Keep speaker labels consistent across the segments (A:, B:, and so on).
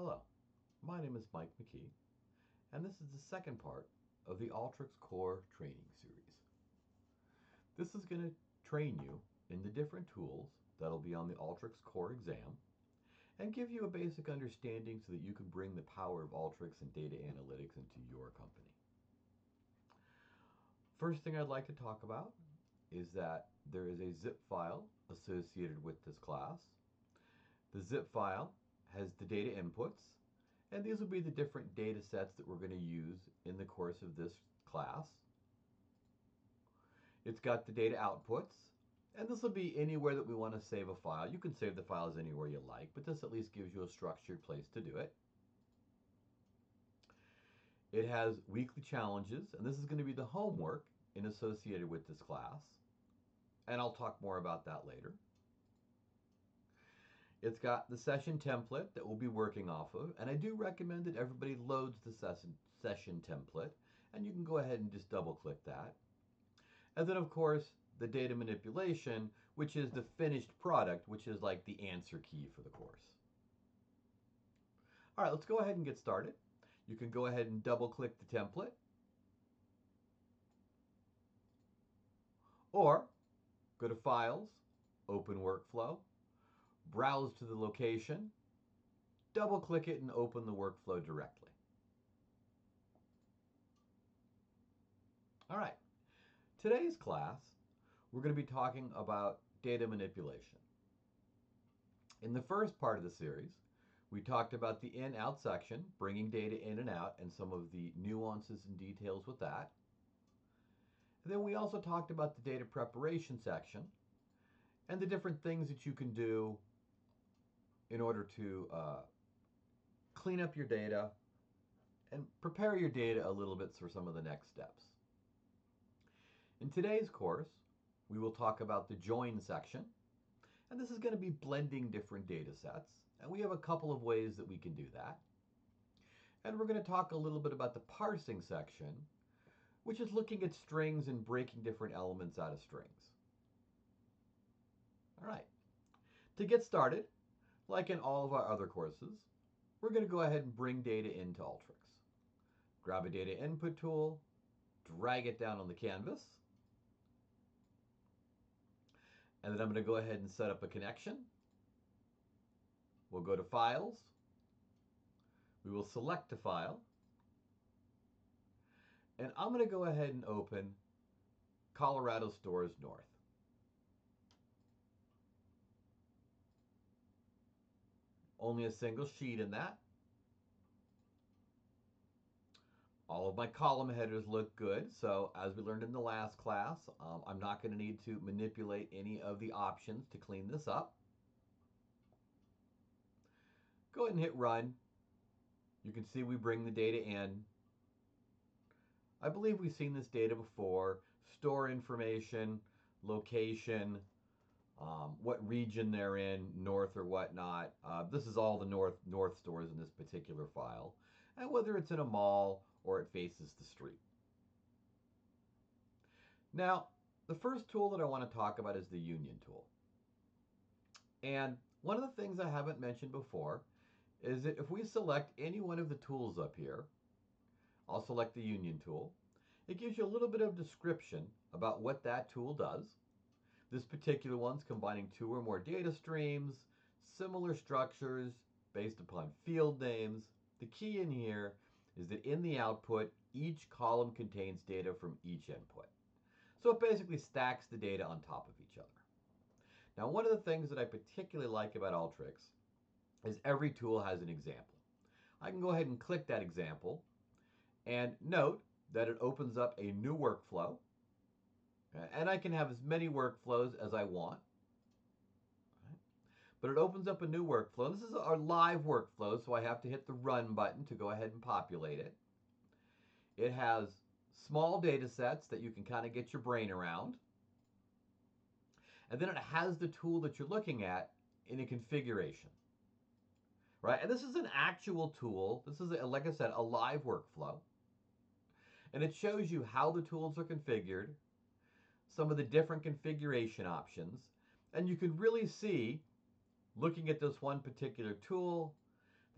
A: Hello, my name is Mike McKee, and this is the second part of the Alteryx Core training series. This is going to train you in the different tools that'll be on the Alteryx Core exam and give you a basic understanding so that you can bring the power of Alteryx and data analytics into your company. First thing I'd like to talk about is that there is a zip file associated with this class. The zip file has the data inputs, and these will be the different data sets that we're going to use in the course of this class. It's got the data outputs, and this will be anywhere that we want to save a file. You can save the files anywhere you like, but this at least gives you a structured place to do it. It has weekly challenges, and this is going to be the homework associated with this class, and I'll talk more about that later. It's got the session template that we'll be working off of, and I do recommend that everybody loads the session template, and you can go ahead and just double click that. And then of course the data manipulation, which is the finished product, which is like the answer key for the course. All right, let's go ahead and get started. You can go ahead and double click the template, or go to Files, Open Workflow, browse to the location, double click it, and open the workflow directly. All right, today's class, we're going to be talking about data manipulation. In the first part of the series, we talked about the in-out section, bringing data in and out, and some of the nuances and details with that. And then we also talked about the data preparation section and the different things that you can do in order to clean up your data and prepare your data a little bit for some of the next steps. In today's course, we will talk about the join section, and this is going to be blending different data sets, and we have a couple of ways that we can do that. And we're going to talk a little bit about the parsing section, which is looking at strings and breaking different elements out of strings. All right, to get started, like in all of our other courses, we're going to go ahead and bring data into Alteryx. Grab a data input tool, drag it down on the canvas, and then I'm going to go ahead and set up a connection. We'll go to Files. We will select a file, and I'm going to go ahead and open Colorado Stores North. Only a single sheet in that. All of my column headers look good, so as we learned in the last class, I'm not going to need to manipulate any of the options to clean this up. Go ahead and hit run. You can see we bring the data in. I believe we've seen this data before. Store information, location, what region they're in, north or whatnot. This is all the north stores in this particular file, and whether it's in a mall or it faces the street. Now, the first tool that I want to talk about is the union tool. And one of the things I haven't mentioned before is that if we select any one of the tools up here, I'll select the union tool. It gives you a little bit of description about what that tool does. This particular one's combining two or more data streams, similar structures based upon field names. The key in here is that in the output, each column contains data from each input. So it basically stacks the data on top of each other. Now, one of the things that I particularly like about Alteryx is every tool has an example. I can go ahead and click that example and note that it opens up a new workflow. And I can have as many workflows as I want. But it opens up a new workflow. This is our live workflow, so I have to hit the run button to go ahead and populate it. It has small data sets that you can kind of get your brain around. And then it has the tool that you're looking at in a configuration. Right? And this is an actual tool. This is, like I said, a live workflow. And it shows you how the tools are configured, some of the different configuration options, and you can really see, looking at this one particular tool,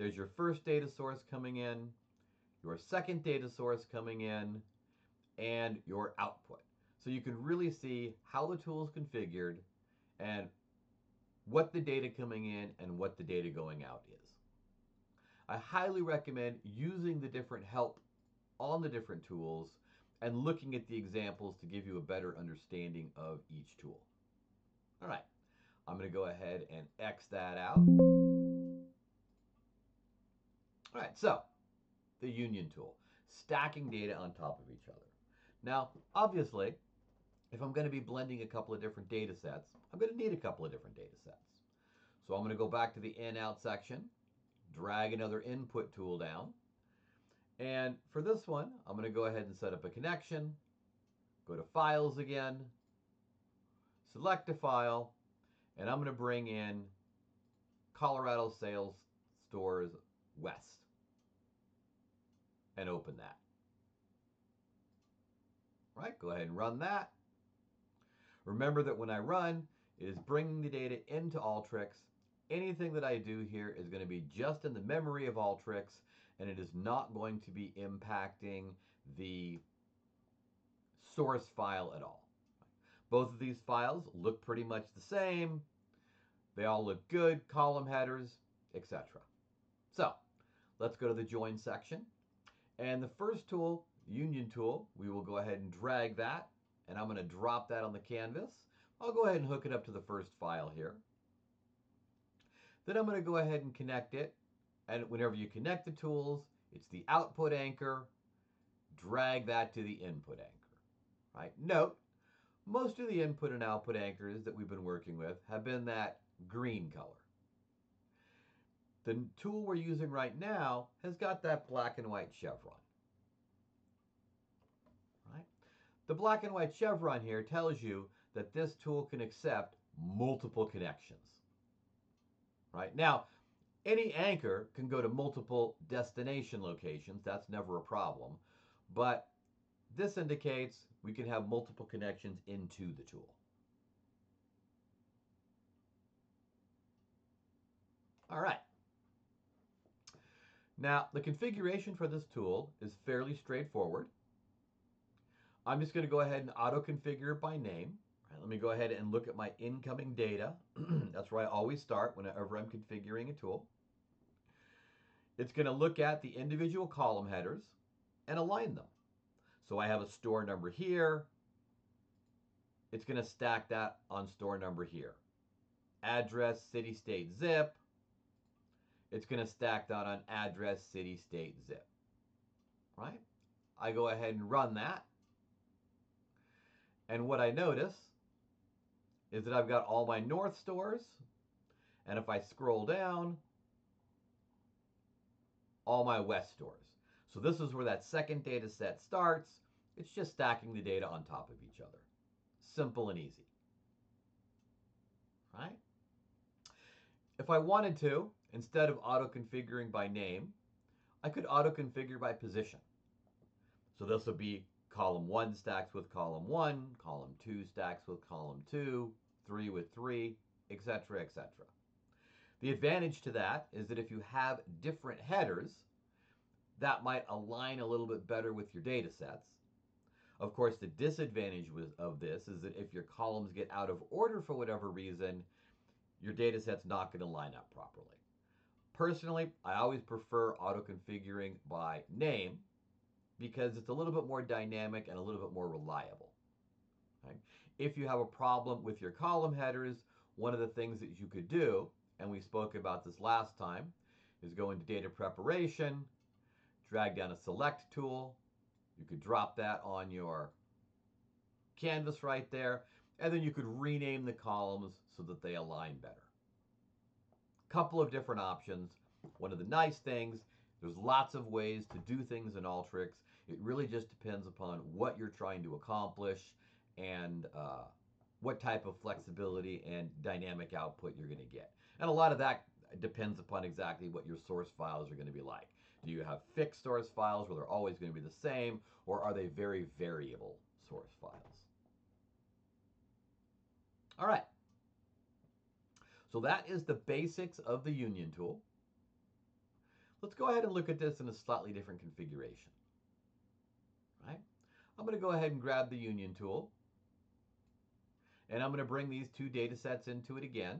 A: there's your first data source coming in, your second data source coming in, and your output. So you can really see how the tool is configured and what the data coming in and what the data going out is. I highly recommend using the different help on the different tools and looking at the examples to give you a better understanding of each tool. All right, I'm going to go ahead and X that out. All right, so the union tool, stacking data on top of each other. Now, obviously, if I'm going to be blending a couple of different data sets, I'm going to need a couple of different data sets. So I'm going to go back to the in-out section, drag another input tool down. And for this one, I'm going to go ahead and set up a connection, go to Files again, select a file, and I'm going to bring in Colorado Sales Stores West and open that. All right, go ahead and run that. Remember that when I run, it is bringing the data into Alteryx. Anything that I do here is going to be just in the memory of Alteryx, and it is not going to be impacting the source file at all. Both of these files look pretty much the same. They all look good, column headers, etc. So let's go to the Join section. And the first tool, Union tool, we will go ahead and drag that, and I'm going to drop that on the canvas. I'll go ahead and hook it up to the first file here. Then I'm going to go ahead and connect it. And whenever you connect the tools, it's the output anchor. Drag that to the input anchor. Right? Note, most of the input and output anchors that we've been working with have been that green color. The tool we're using right now has got that black and white chevron. Right? The black and white chevron here tells you that this tool can accept multiple connections. Right? Now, any anchor can go to multiple destination locations. That's never a problem. But this indicates we can have multiple connections into the tool. All right. Now, the configuration for this tool is fairly straightforward. I'm just going to go ahead and auto-configure it by name. All right, let me go ahead and look at my incoming data. That's where I always start whenever I'm configuring a tool. It's going to look at the individual column headers and align them. So I have a store number here. It's going to stack that on store number here. Address, city, state, zip. It's going to stack that on address, city, state, zip. Right? I go ahead and run that. And what I notice is that I've got all my north stores. And if I scroll down, all my west stores. So this is where that second data set starts. It's just stacking the data on top of each other. Simple and easy. Right? If I wanted to, instead of auto-configuring by name, I could auto-configure by position. So this would be column 1 stacks with column 1, column 2 stacks with column 2, 3 with 3, etc., etc. The advantage to that is that if you have different headers, that might align a little bit better with your data sets. Of course, the disadvantage of this is that if your columns get out of order for whatever reason, your data set's not going to line up properly. Personally, I always prefer auto-configuring by name because it's a little bit more dynamic and a little bit more reliable. Right? If you have a problem with your column headers, one of the things that you could do, and we spoke about this last time, is go into data preparation, drag down a select tool. You could drop that on your canvas right there, and then you could rename the columns so that they align better. Couple of different options. One of the nice things, there's lots of ways to do things in Alteryx. It really just depends upon what you're trying to accomplish and what type of flexibility and dynamic output you're going to get. And a lot of that depends upon exactly what your source files are going to be like. Do you have fixed source files where they're always going to be the same, or are they very variable source files? All right. So that is the basics of the union tool. let's go ahead and look at this in a slightly different configuration. Right? I'm going to go ahead and grab the union tool, and I'm going to bring these two data sets into it again.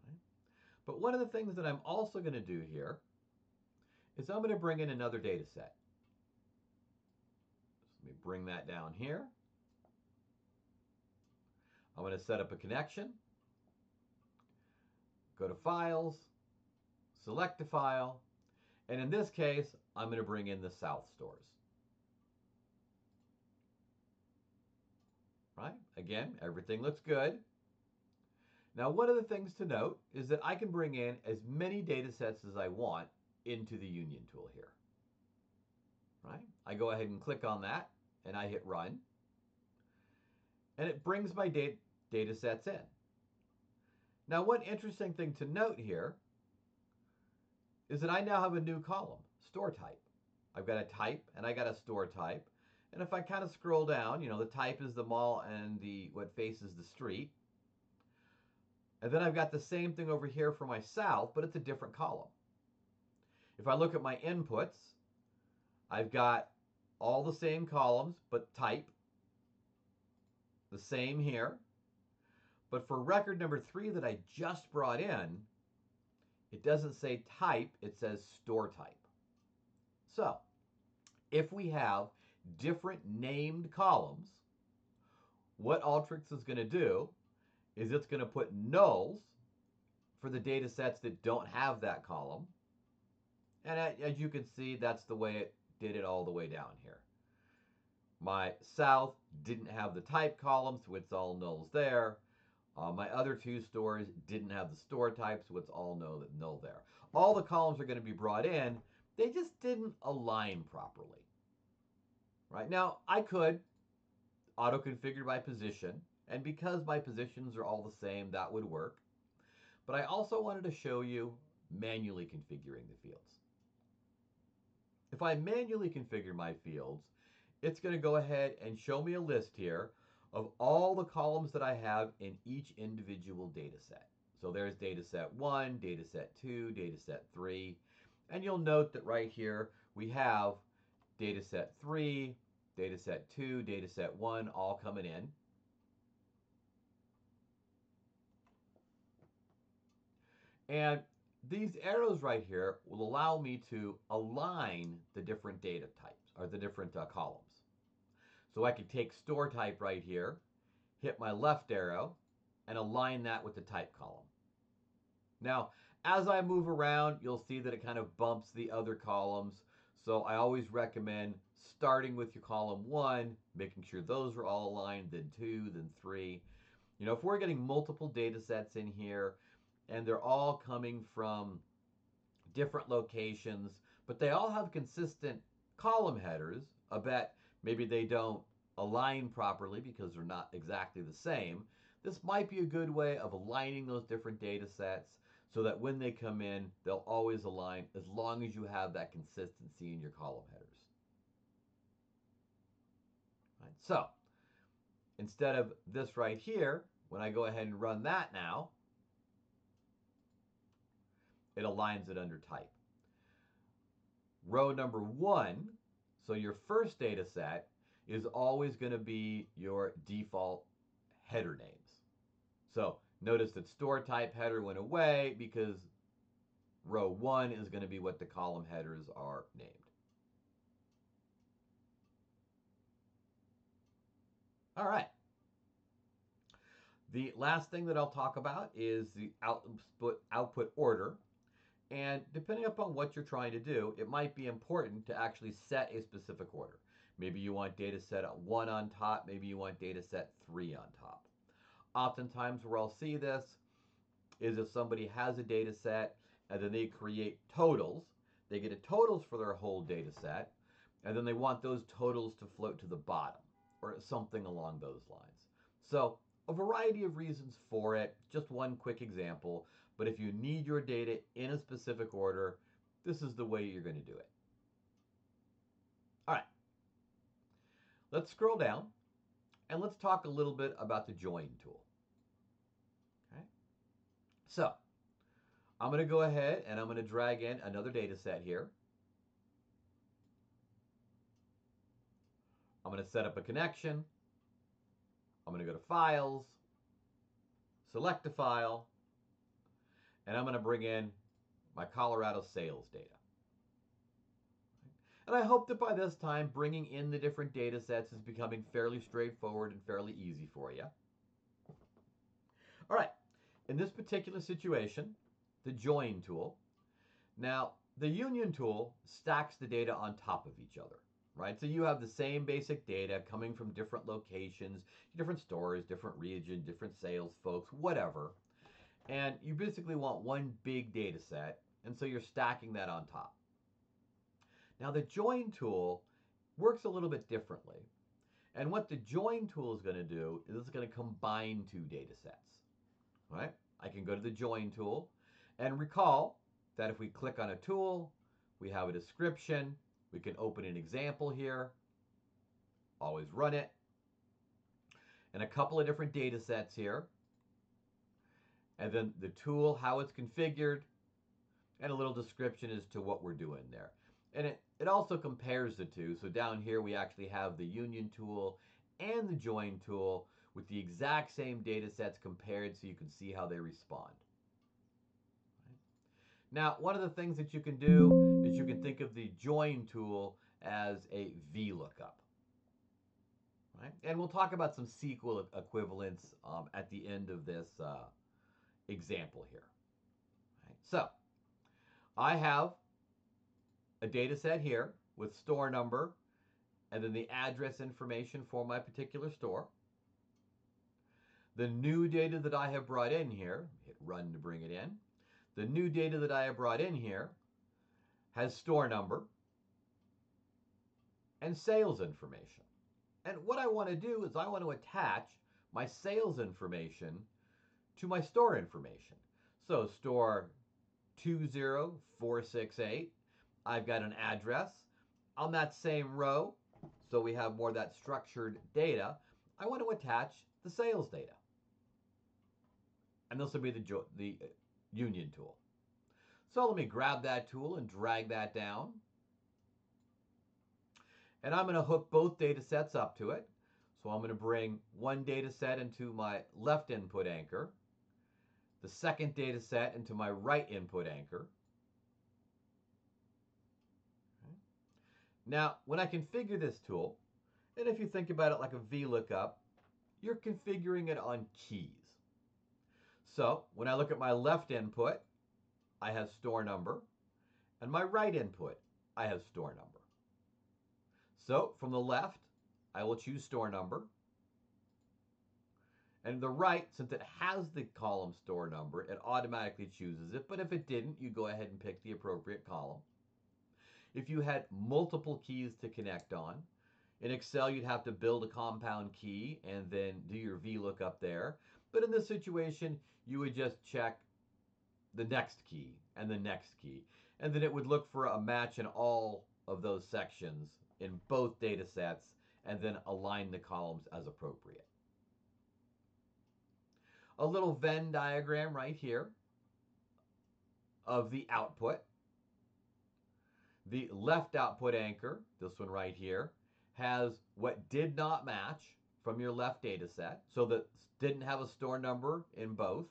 A: Right? But one of the things that I'm also going to do here is I'm going to bring in another data set. So let me bring that down here. I'm going to set up a connection, go to Files, select a file, and in this case, I'm going to bring in the South stores. Right? Again, everything looks good. Now, one of the things to note is that I can bring in as many data sets as I want into the union tool here. Right? I go ahead and click on that, and I hit Run. And it brings my data sets in. Now, one interesting thing to note here is that I now have a new column, store type. I've got a type and I got a store type. And if I kind of scroll down, the type is the mall and what faces the street. And then I've got the same thing over here for my south, but it's a different column. If I look at my inputs, I've got all the same columns, but type, the same here. But for record number 3 that I just brought in, it doesn't say type, it says store type. So, if we have different named columns, what Alteryx is going to do is it's going to put nulls for the data sets that don't have that column. And as you can see, that's the way it did it all the way down here. My south didn't have the type column, so it's all nulls there. My other 2 stores didn't have the store type, so it's all null there. All the columns are going to be brought in. They just didn't align properly. Right? Now, I could auto-configure by position, and because my positions are all the same, that would work. But I also wanted to show you manually configuring the fields. If I manually configure my fields, it's going to go ahead and show me a list here of all the columns that I have in each individual data set. So there's data set 1, data set 2, data set 3. And you'll note that right here we have data set 3, data set 2, data set 1 all coming in. And these arrows right here will allow me to align the different data types, or the different columns. So I could take store type right here, hit my left arrow, and align that with the type column. Now, as I move around, you'll see that it kind of bumps the other columns. So I always recommend starting with your column 1, making sure those are all aligned, then 2, then 3. If we're getting multiple data sets in here, and they're all coming from different locations, but they all have consistent column headers, I bet maybe they don't align properly because they're not exactly the same. This might be a good way of aligning those different data sets so that when they come in, they'll always align as long as you have that consistency in your column headers. Right, so instead of this right here, when I go ahead and run that now, it aligns it under type. Row number 1, so your first data set, is always going to be your default header names. So notice that store type header went away because row 1 is going to be what the column headers are named. All right. The last thing that I'll talk about is the output order. And depending upon what you're trying to do, it might be important to actually set a specific order. Maybe you want data set 1 on top, maybe you want data set 3 on top. Oftentimes where I'll see this is if somebody has a data set and then they create totals, they get a totals for their whole data set, and then they want those totals to float to the bottom or something along those lines. So a variety of reasons for it, just one quick example, but if you need your data in a specific order, this is the way you're going to do it. All right, let's scroll down and let's talk a little bit about the join tool. Okay. So I'm going to go ahead and I'm going to drag in another data set here. I'm going to set up a connection. I'm going to go to Files, select a file, and I'm going to bring in my Colorado sales data. And I hope that by this time, bringing in the different data sets is becoming fairly straightforward and fairly easy for you. All right, in this particular situation, the join tool. Now, the union tool stacks the data on top of each other, right? So you have the same basic data coming from different locations, different stores, different region, different sales folks, whatever. And you basically want one big data set, and so you're stacking that on top. Now, the join tool works a little bit differently. And what the join tool is going to do is it's going to combine two data sets. Right? I can go to the join tool and recall that if we click on a tool, we have a description. We can open an example here, always run it, and a couple of different data sets here. And then the tool, how it's configured, and a little description as to what we're doing there. And it also compares the two. So down here we actually have the union tool and the join tool with the exact same data sets compared so you can see how they respond. Now, one of the things that you can do is you can think of the join tool as a VLOOKUP. Right? And we'll talk about some SQL equivalents at the end of this example here. Right? So, I have a data set here with store number and then the address information for my particular store. The new data that I have brought in here, hit run to bring it in. The new data that I have brought in here has store number and sales information. And what I want to do is I want to attach my sales information to my store information. So store 20468, I've got an address. On that same row, so we have more of that structured data, I want to attach the sales data. And this will be the union tool. So let me grab that tool and drag that down. And I'm going to hook both data sets up to it. So I'm going to bring one data set into my left input anchor, the second data set into my right input anchor. Okay. Now, when I configure this tool, and if you think about it like a VLOOKUP, you're configuring it on keys. So when I look at my left input, I have store number, and my right input, I have store number. So from the left, I will choose store number. And the right, since it has the column store number, it automatically chooses it. But if it didn't, you go ahead and pick the appropriate column. If you had multiple keys to connect on, in Excel, you'd have to build a compound key and then do your VLOOKUP there. But in this situation, you would just check the next key and the next key. And then it would look for a match in all of those sections in both data sets and then align the columns as appropriate. A little Venn diagram right here of the output. The left output anchor, this one right here, has what did not match from your left data set, so that didn't have a store number in both.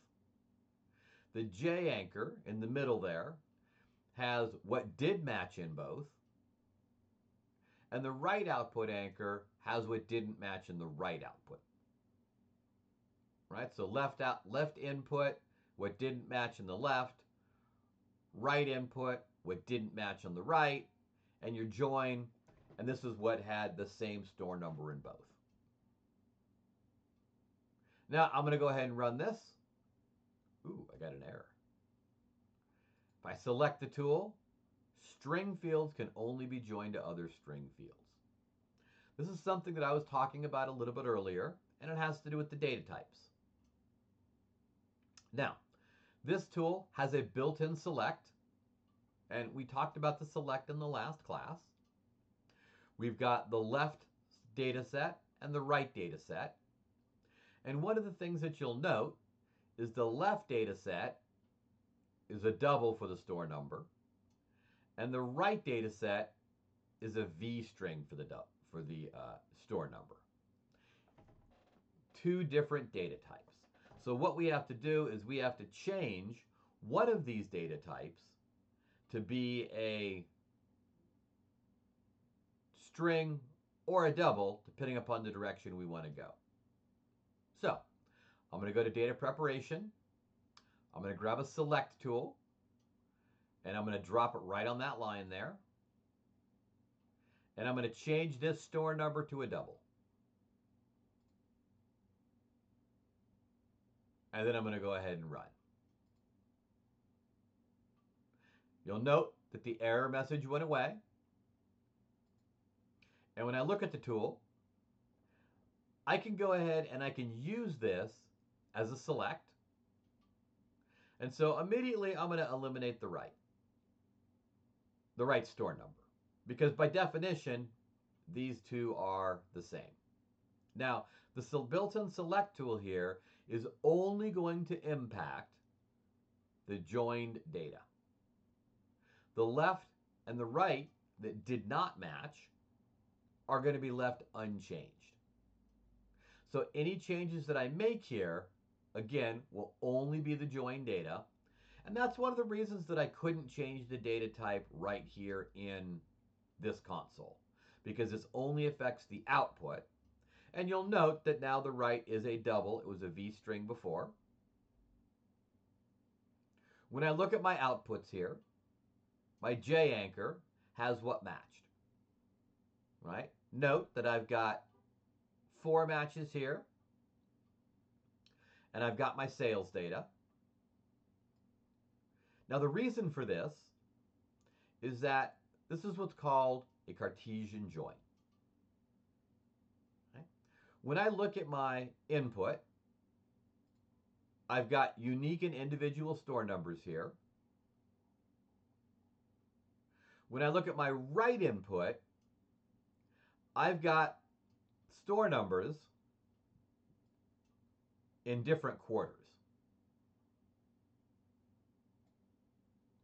A: The J anchor in the middle there has what did match in both. And the right output anchor has what didn't match in the right output. Right? So left input, what didn't match in the left. Right input, what didn't match on the right. And your join, and this is what had the same store number in both. Now I'm going to go ahead and run this. Ooh, I got an error. If I select the tool, string fields can only be joined to other string fields. This is something that I was talking about a little bit earlier, and it has to do with the data types. Now, this tool has a built-in select, and we talked about the select in the last class. We've got the left data set and the right data set. And one of the things that you'll note is the left data set is a double for the store number, and the right data set is a V string for the store number. Two different data types. So what we have to do is we have to change one of these data types to be a string or a double, depending upon the direction we want to go. So I'm going to go to data preparation. I'm going to grab a select tool, and I'm going to drop it right on that line there. And I'm going to change this store number to a double. And then I'm going to go ahead and run. You'll note that the error message went away. And when I look at the tool, I can go ahead and I can use this as a select. And so immediately I'm going to eliminate the right store number, because by definition, these two are the same. Now, the built-in select tool here is only going to impact the joined data. The left and the right that did not match are going to be left unchanged. So any changes that I make here, again, will only be the joined data. And that's one of the reasons that I couldn't change the data type right here in this console, because this only affects the output. And you'll note that now the right is a double. It was a V string before. When I look at my outputs here, my J anchor has what matched, right? Note that I've got 4 matches here, and I've got my sales data. Now the reason for this is that this is what's called a Cartesian join. Okay? When I look at my input, I've got unique and individual store numbers here. When I look at my right input, I've got store numbers in different quarters.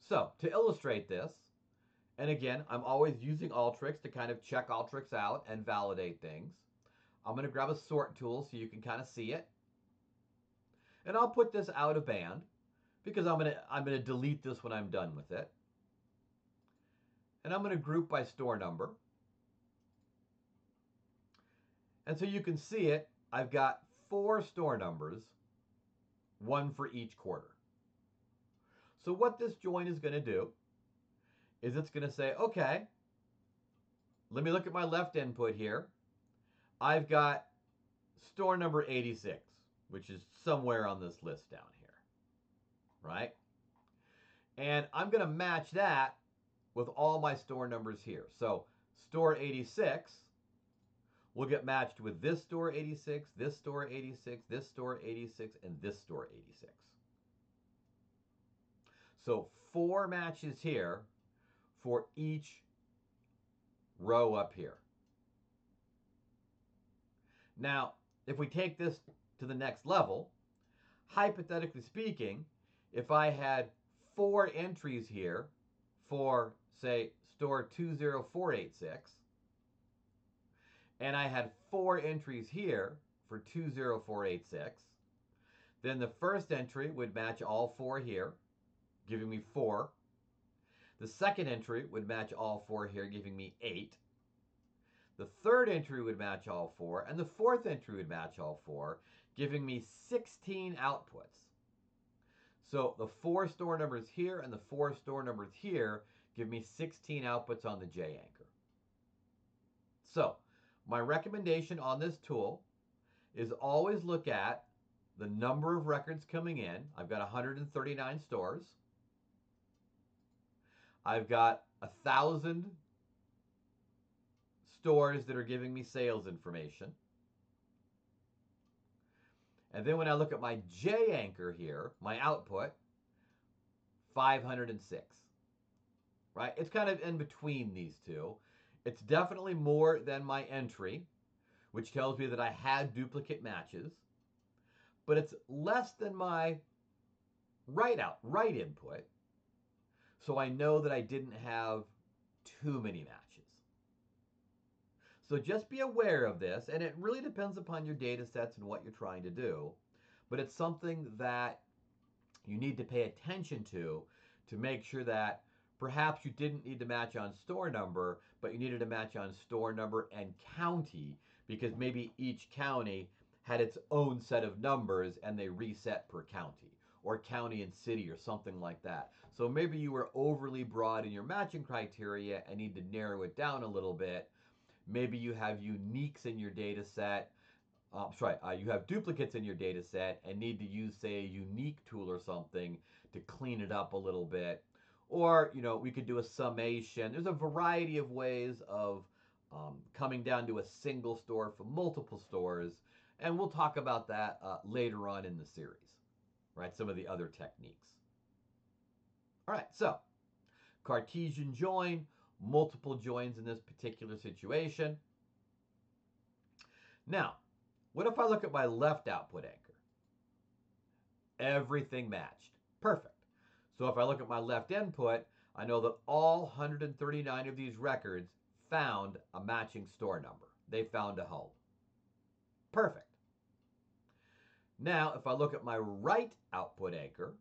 A: So to illustrate this, and again, I'm always using Alteryx to kind of check Alteryx out and validate things. I'm going to grab a sort tool so you can kind of see it. And I'll put this out of band because I'm going to delete this when I'm done with it. And I'm going to group by store number. And so you can see it, I've got 4 store numbers, 1 for each quarter. So what this join is going to do is it's going to say, okay, let me look at my left input here. I've got store number 86, which is somewhere on this list down here, right? And I'm going to match that with all my store numbers here. So store 86 will get matched with this store 86, this store 86, this store 86, and this store 86. So 4 matches here for each row up here. Now, if we take this to the next level, hypothetically speaking, if I had 4 entries here for, say, store 20486, and I had 4 entries here for 20486, then the first entry would match all 4 here, giving me 4. The second entry would match all 4 here, giving me 8. The third entry would match all 4, and the fourth entry would match all 4, giving me 16 outputs. So the 4 store numbers here and the 4 store numbers here give me 16 outputs on the J anchor. So my recommendation on this tool is always look at the number of records coming in. I've got 139 stores. I've got 1,000 stores that are giving me sales information. And then when I look at my J anchor here, my output, 506. Right? It's kind of in between these two. It's definitely more than my entry, which tells me that I had duplicate matches. But it's less than my right input, so I know that I didn't have too many matches. So just be aware of this, and it really depends upon your data sets and what you're trying to do, but it's something that you need to pay attention to make sure that perhaps you didn't need to match on store number, but you needed to match on store number and county, because maybe each county had its own set of numbers and they reset per county, or county and city, or something like that. So maybe you were overly broad in your matching criteria and need to narrow it down a little bit. Maybe you have uniques in your data set. You have duplicates in your data set and need to use, say, a unique tool or something to clean it up a little bit. Or, we could do a summation. There's a variety of ways of coming down to a single store from multiple stores. And we'll talk about that later on in the series, right? Some of the other techniques. All right, so Cartesian join, multiple joins in this particular situation. Now, what if I look at my left output anchor? Everything matched. Perfect. So if I look at my left input, I know that all 139 of these records found a matching store number. They found a home. Perfect. Now, if I look at my right output anchor,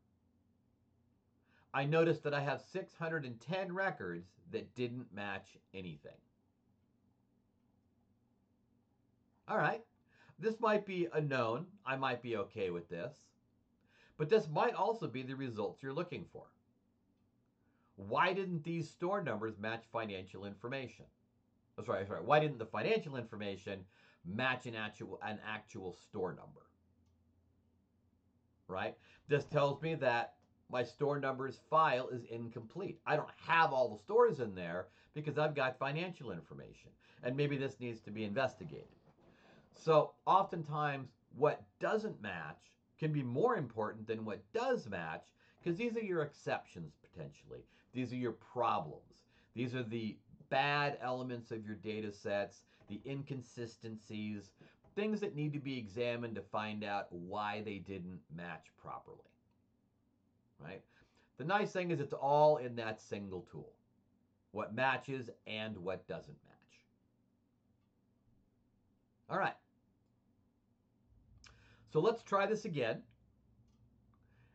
A: I notice that I have 610 records that didn't match anything. All right. This might be a known. I might be okay with this. But this might also be the results you're looking for. Why didn't these store numbers match financial information? Why didn't the financial information match an actual store number? Right? This tells me that my store numbers file is incomplete. I don't have all the stores in there because I've got financial information. And maybe this needs to be investigated. So oftentimes what doesn't match can be more important than what does match, because these are your exceptions potentially. These are your problems. These are the bad elements of your data sets, the inconsistencies, things that need to be examined to find out why they didn't match properly. Right? The nice thing is it's all in that single tool. What matches and what doesn't match. All right. So let's try this again.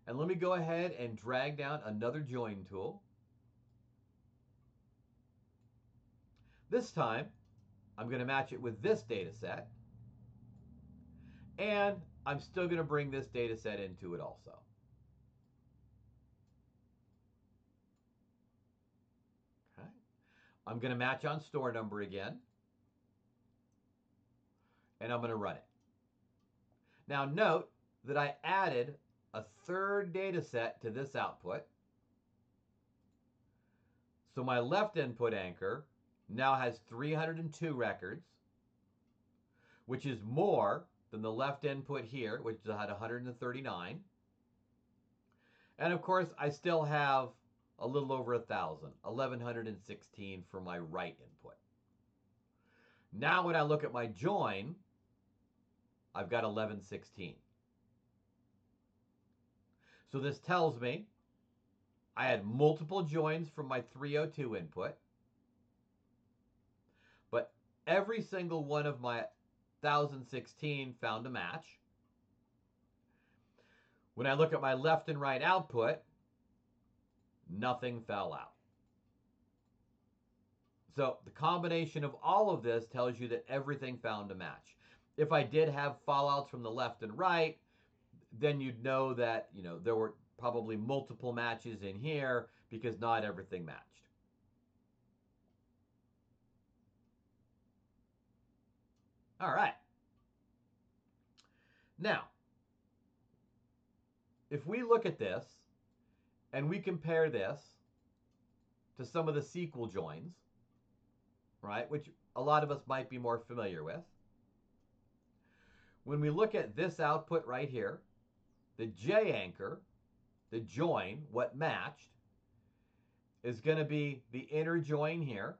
A: And let me go ahead and drag down another join tool. This time, I'm going to match it with this data set. And I'm still going to bring this data set into it also. Okay. I'm going to match on store number again. And I'm going to run it. Now note that I added a third data set to this output. So my left input anchor now has 302 records, which is more than the left input here, which had 139. And of course, I still have a little over 1,000, 1,116 for my right input. Now when I look at my join, I've got 1116. So this tells me I had multiple joins from my 302 input, but every single one of my 1,016 found a match. When I look at my left and right output, nothing fell out. So the combination of all of this tells you that everything found a match. If I did have fallouts from the left and right, then you'd know that, there were probably multiple matches in here because not everything matched. All right. Now, if we look at this and we compare this to some of the SQL joins, right, which a lot of us might be more familiar with, when we look at this output right here, the J anchor, the join, what matched, is going to be the inner join here.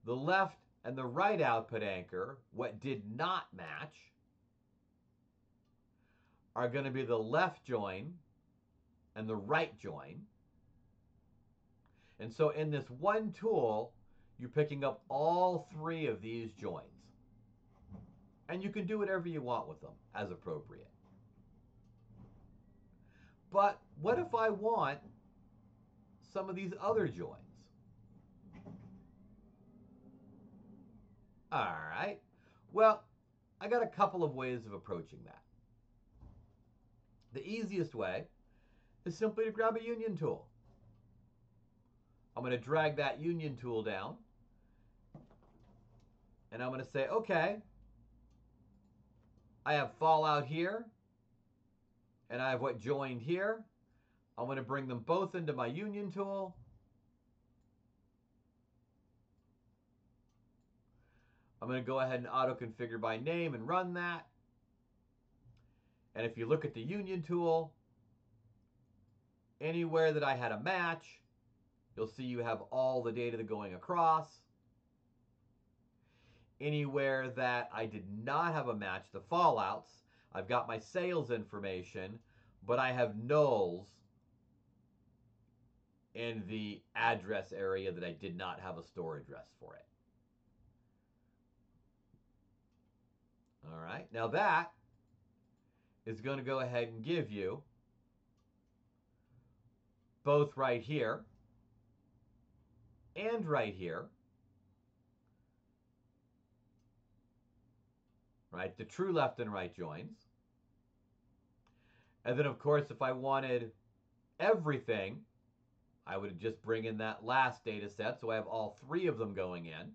A: The left and the right output anchor, what did not match, are going to be the left join and the right join. And so in this one tool, you're picking up all three of these joins. And you can do whatever you want with them as appropriate. But what if I want some of these other joins? All right. Well, I got a couple of ways of approaching that. The easiest way is simply to grab a union tool. I'm going to drag that union tool down, and I'm going to say, okay, I have fallout here, and I have what joined here. I'm going to bring them both into my union tool. I'm going to go ahead and auto-configure by name and run that. And if you look at the union tool, anywhere that I had a match, you'll see you have all the data going across. Anywhere that I did not have a match, the fallouts, I've got my sales information, but I have nulls in the address area that I did not have a store address for it. All right, now that is going to go ahead and give you both right here and right here, right? The true left and right joins. And then, of course, if I wanted everything, I would just bring in that last data set, so I have all three of them going in.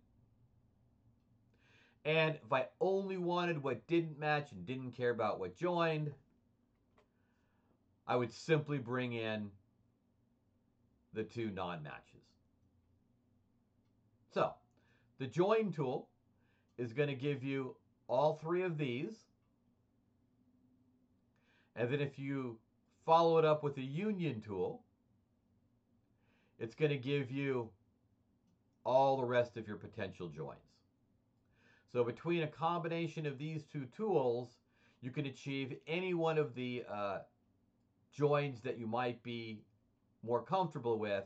A: And if I only wanted what didn't match and didn't care about what joined, I would simply bring in the two non-matches. So the join tool is going to give you all three of these. And then if you follow it up with a union tool, it's going to give you all the rest of your potential joins. So between a combination of these two tools, you can achieve any one of the joins that you might be more comfortable with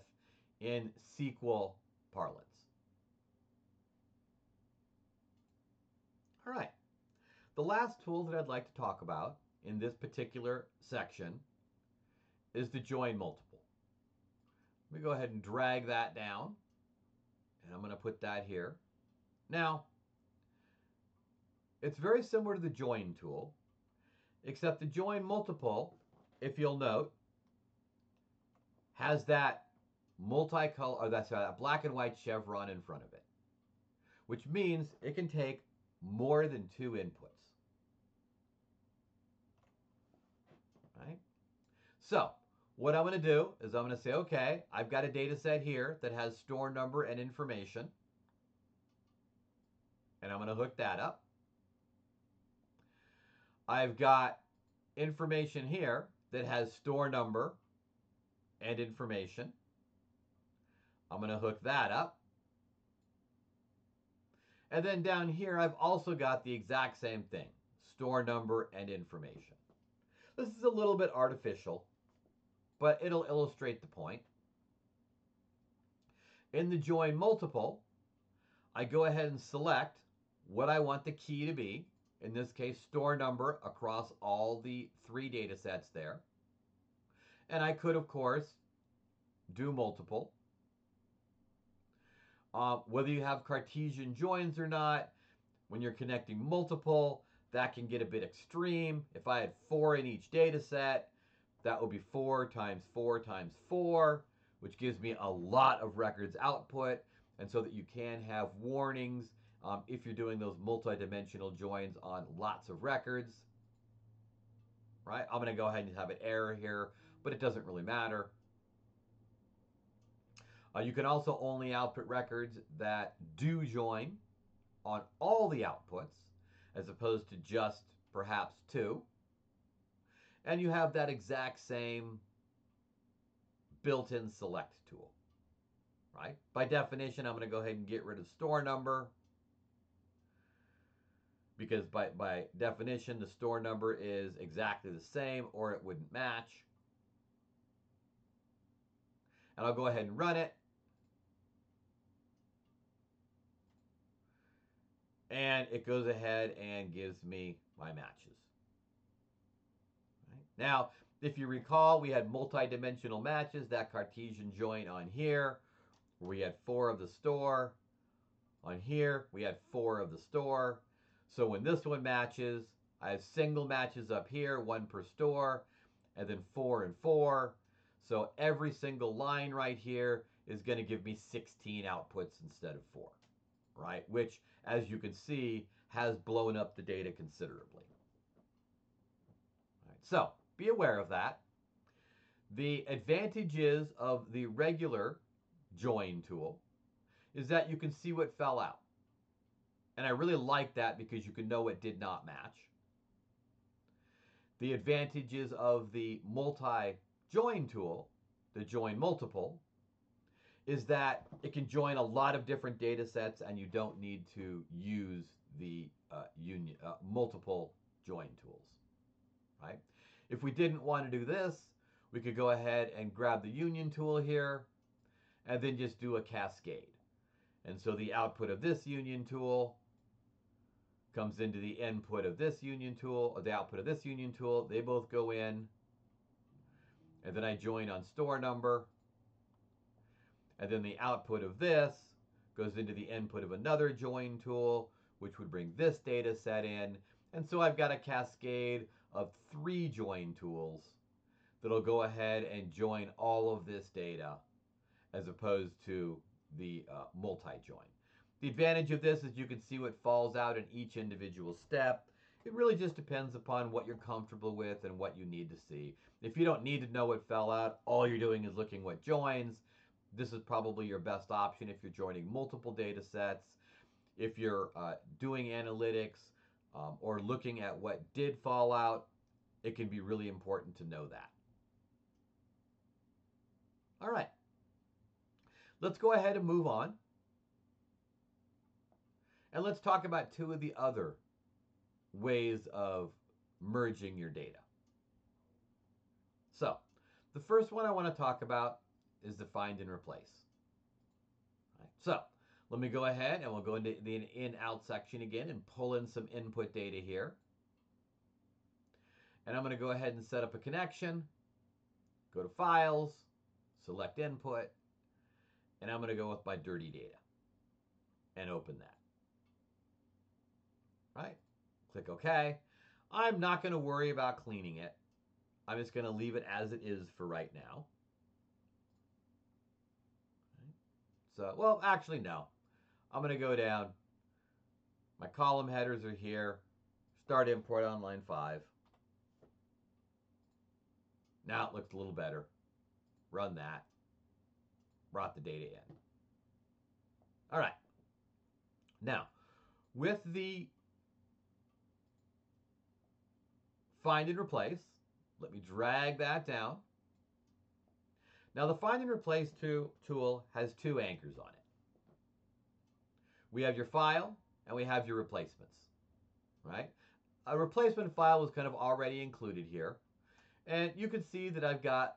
A: in SQL parlance. All right. The last tool that I'd like to talk about in this particular section is the join multiple. Let me go ahead and drag that down, and I'm going to put that here. Now, it's very similar to the join tool, except the join multiple, if you'll note, has that multicolor, or that's a black and white chevron in front of it, which means it can take more than two inputs. Right? So what I'm going to do is I'm going to say, okay, I've got a data set here that has store number and information, and I'm going to hook that up. I've got information here that has store number and information. I'm going to hook that up. And then down here, I've also got the exact same thing, store number and information. This is a little bit artificial, but it'll illustrate the point. In the join multiple, I go ahead and select what I want the key to be. In this case, store number across all the three data sets there. And I could, of course, do multiple. Whether you have Cartesian joins or not, when you're connecting multiple, that can get a bit extreme. If I had 4 in each data set, that would be 4 times 4 times 4, which gives me a lot of records output, and so that you can have warnings if you're doing those multi-dimensional joins on lots of records. Right? I'm going to go ahead and have an error here, but it doesn't really matter. You can also only output records that do join on all the outputs, as opposed to just perhaps 2. And you have that exact same built-in select tool. Right? By definition, I'm going to go ahead and get rid of store number. because by definition, the store number is exactly the same or it wouldn't match. And I'll go ahead and run it. And it goes ahead and gives me my matches. Right? Now, if you recall, we had multi-dimensional matches, that Cartesian join on here, where we had 4 of the store. On here, we had 4 of the store. So when this one matches, I have single matches up here, 1 per store, and then 4 and 4. So every single line right here is going to give me 16 outputs instead of 4, right? Which, as you can see, has blown up the data considerably. All right, so be aware of that. The advantages of the regular join tool is that you can see what fell out. And I really like that because you can know it did not match. The advantages of the multi-join tool, the join multiple, is that it can join a lot of different data sets and you don't need to use the multiple join tools, right? If we didn't want to do this, we could go ahead and grab the union tool here and then just do a cascade. And so the output of this union tool comes into the input of this union tool, or the output of this union tool. They both go in. And then I join on store number. And then the output of this goes into the input of another join tool, which would bring this data set in. And so I've got a cascade of 3 join tools that'll go ahead and join all of this data as opposed to the multi-join. The advantage of this is you can see what falls out in each individual step. It really just depends upon what you're comfortable with and what you need to see. If you don't need to know what fell out, all you're doing is looking what joins. This is probably your best option if you're joining multiple data sets. If you're doing analytics or looking at what did fall out, it can be really important to know that. All right. Let's go ahead and move on. And let's talk about 2 of the other ways of merging your data. So, the first one I want to talk about is the find and replace. All right, so, let me go ahead and we'll go into the in-out section again and pull in some input data here. And I'm going to go ahead and set up a connection, go to Files, select Input, and I'm going to go with my dirty data and open that. Right? Click OK. I'm not going to worry about cleaning it. I'm just going to leave it as it is for right now. So, well, actually, no. I'm going to go down. My column headers are here. Start import on line 5. Now it looks a little better. Run that. Brought the data in. All right. Now, with the find and replace, let me drag that down. Now, the find and replace tool has 2 anchors on it. We have your file and we have your replacements, right? A replacement file was kind of already included here. And you can see that I've got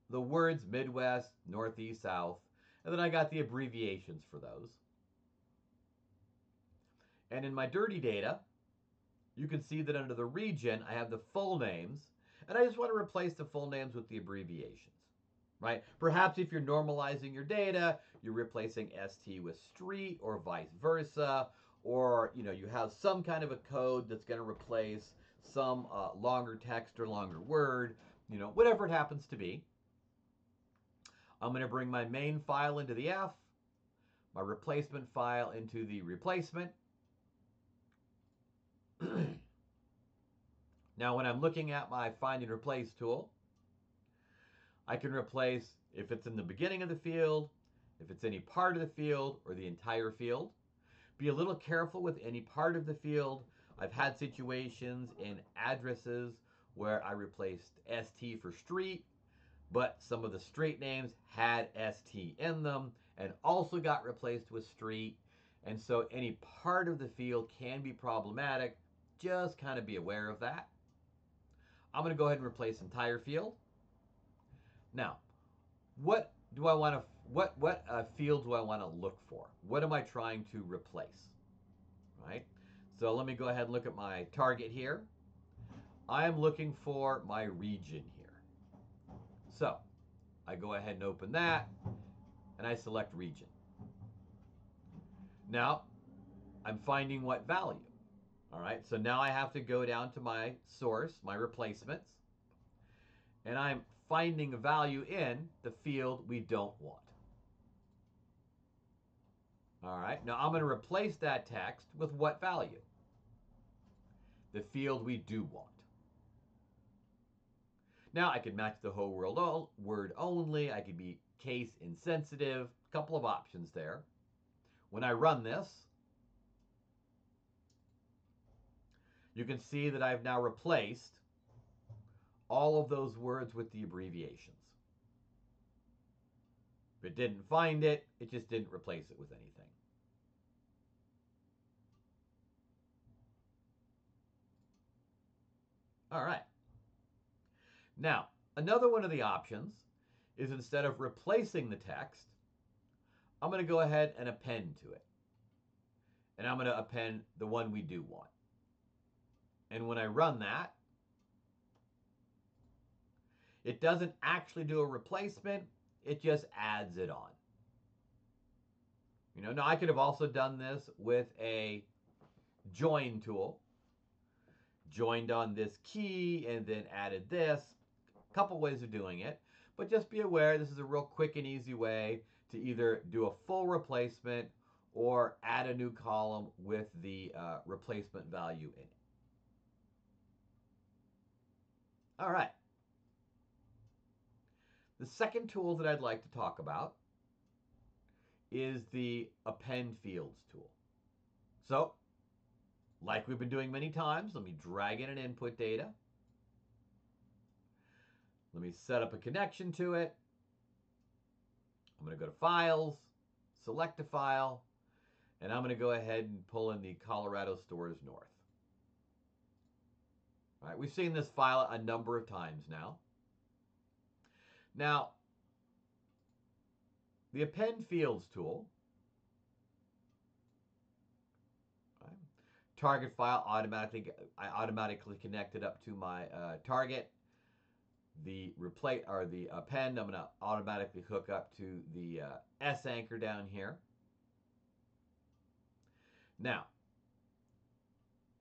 A: the words Midwest, Northeast, South, and then I got the abbreviations for those. And in my dirty data, you can see that under the region, I have the full names, and I just want to replace the full names with the abbreviations, right? Perhaps if you're normalizing your data, you're replacing ST with street or vice versa, or you have some kind of a code that's going to replace some longer text or longer word, whatever it happens to be. I'm going to bring my main file into the F, my replacement file into the replacement. Now, when I'm looking at my find and replace tool, I can replace if it's in the beginning of the field, if it's any part of the field, or the entire field. Be a little careful with any part of the field. I've had situations in addresses where I replaced ST for street, but some of the street names had ST in them and also got replaced with street. And so any part of the field can be problematic. Just kind of be aware of that. I'm going to go ahead and replace entire field. Now, what do I want to what field do I want to look for? What am I trying to replace? Right? So let me go ahead and look at my target here. I am looking for my region here. So I go ahead and open that and I select region. Now I'm finding what value. All right, so now I have to go down to my source, my replacements, and I'm finding a value in the field we don't want. All right, now I'm going to replace that text with what value? The field we do want. Now I could match the whole word only. I could be case insensitive. A couple of options there. When I run this, you can see that I've now replaced all of those words with the abbreviations. If it didn't find it, it just didn't replace it with anything. All right. Now, another one of the options is instead of replacing the text, I'm going to go ahead and append to it. And I'm going to append the one we do want. And when I run that, it doesn't actually do a replacement, it just adds it on. Now I could have also done this with a join tool. Joined on this key and then added this. A couple ways of doing it, but just be aware this is a real quick and easy way to either do a full replacement or add a new column with the replacement value in it. All right. The second tool that I'd like to talk about is the append fields tool. So, like we've been doing many times, let me drag in an input data. Let me set up a connection to it. I'm going to go to Files, select a file, and I'm going to go ahead and pull in the Colorado Stores North. All right, we've seen this file a number of times now. Now, the append fields tool, right, target file I automatically connected up to my target. The append, I'm going to automatically hook up to the S anchor down here. Now,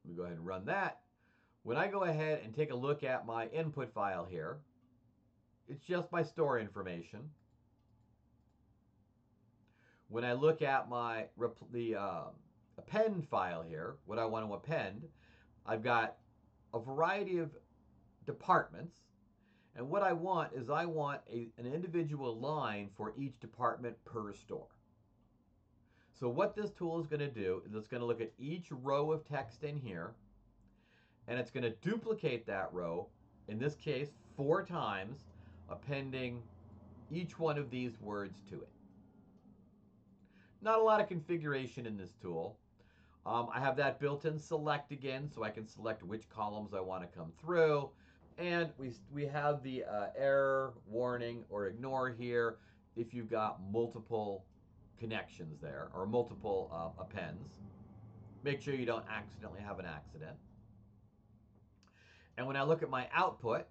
A: let me go ahead and run that. When I go ahead and take a look at my input file here, it's just my store information. When I look at my append file here, what I want to append, I've got a variety of departments. And what I want is an individual line for each department per store. So what this tool is going to do is it's going to look at each row of text in here, and it's going to duplicate that row, in this case 4 times, appending each one of these words to it. Not a lot of configuration in this tool. I have that built-in select again, so I can select which columns I want to come through. And we have the error, warning, or ignore here if you've got multiple connections there, or multiple appends. Make sure you don't accidentally have an accident. And when I look at my output,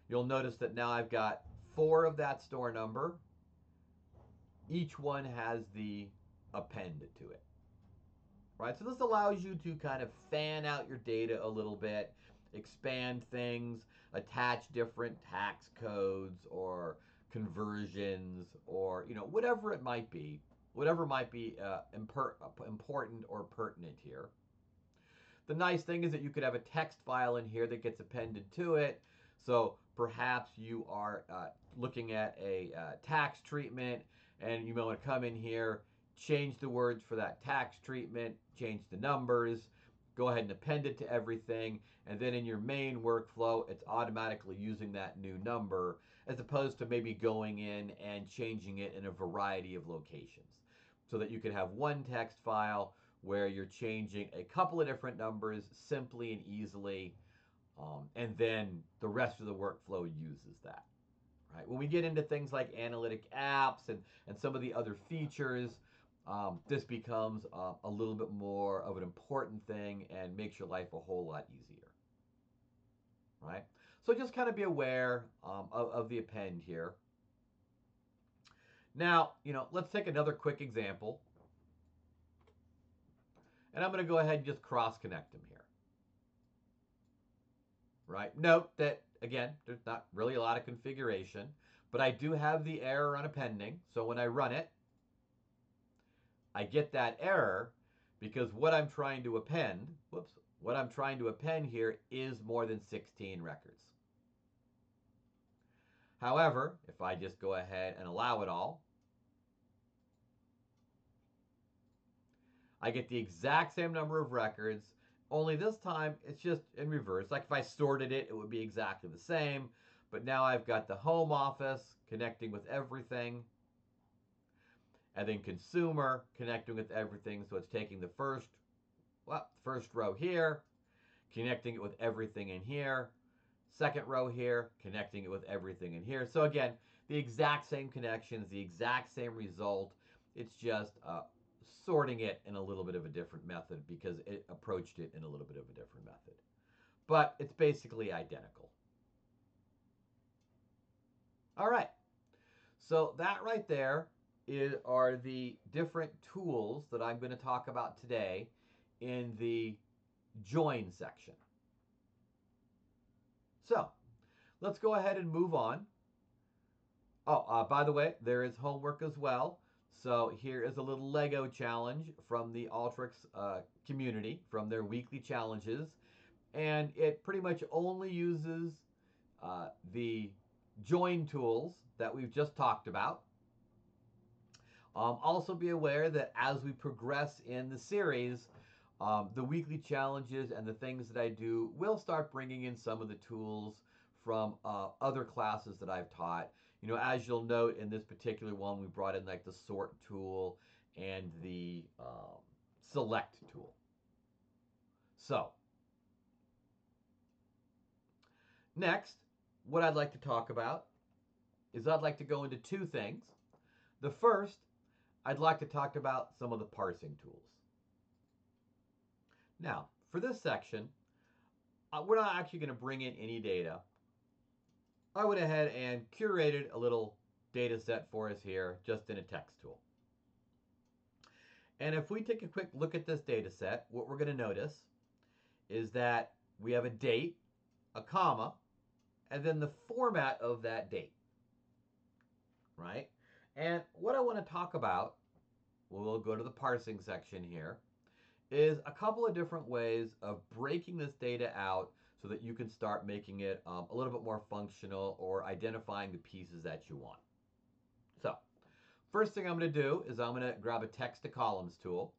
A: you'll notice that now I've got 4 of that store number. Each one has the append to it. Right? So this allows you to kind of fan out your data a little bit, expand things, attach different tax codes or conversions, or whatever it might be, whatever might be important or pertinent here. The nice thing is that you could have a text file in here that gets appended to it. So perhaps you are looking at a tax treatment, and you may want to come in here, change the words for that tax treatment, change the numbers, go ahead and append it to everything, and then in your main workflow, it's automatically using that new number, as opposed to maybe going in and changing it in a variety of locations. so that you can have one text file where you're changing a couple of different numbers simply and easily, and then the rest of the workflow uses that. Right? When we get into things like analytic apps and some of the other features, this becomes a little bit more of an important thing and makes your life a whole lot easier. Right? So just kind of be aware of the append here. Now, let's take another quick example. And I'm going to go ahead and just cross-connect them here. Right? Note that, again, there's not really a lot of configuration, but I do have the error on appending. So when I run it, I get that error because what I'm trying to append, what I'm trying to append here is more than 16 records. However, if I just go ahead and allow it all, I get the exact same number of records, only this time it's just in reverse. Like if I sorted it, it would be exactly the same, but now I've got the home office connecting with everything, and then consumer connecting with everything. So it's taking the first row here, connecting it with everything in here, second row here, connecting it with everything in here. So again, the exact same connections, the exact same result. It's just sorting it in a little bit of a different method because it approached it in a little bit of a different method. But it's basically identical. All right. So that right there are the different tools that I'm going to talk about today in the join section. So let's go ahead and move on. Oh, by the way, there is homework as well. So here is a little Lego challenge from the Alteryx community, from their weekly challenges. And it pretty much only uses the join tools that we've just talked about. Also be aware that as we progress in the series, the weekly challenges and the things that I do will start bringing in some of the tools from other classes that I've taught. As you'll note in this particular one, we brought in like the sort tool and the select tool. So, next, what I'd like to talk about is I'd like to go into two things. The first, I'd like to talk about some of the parsing tools. Now, for this section, we're not actually going to bring in any data. I went ahead and curated a little data set for us here just in a text tool. And if we take a quick look at this data set, what we're going to notice is that we have a date, a comma, and then the format of that date. Right? And what I want to talk about, we'll go to the parsing section here, is a couple of different ways of breaking this data out so that you can start making it a little bit more functional or identifying the pieces that you want. So, first thing I'm going to do is I'm going to grab a text to columns tool,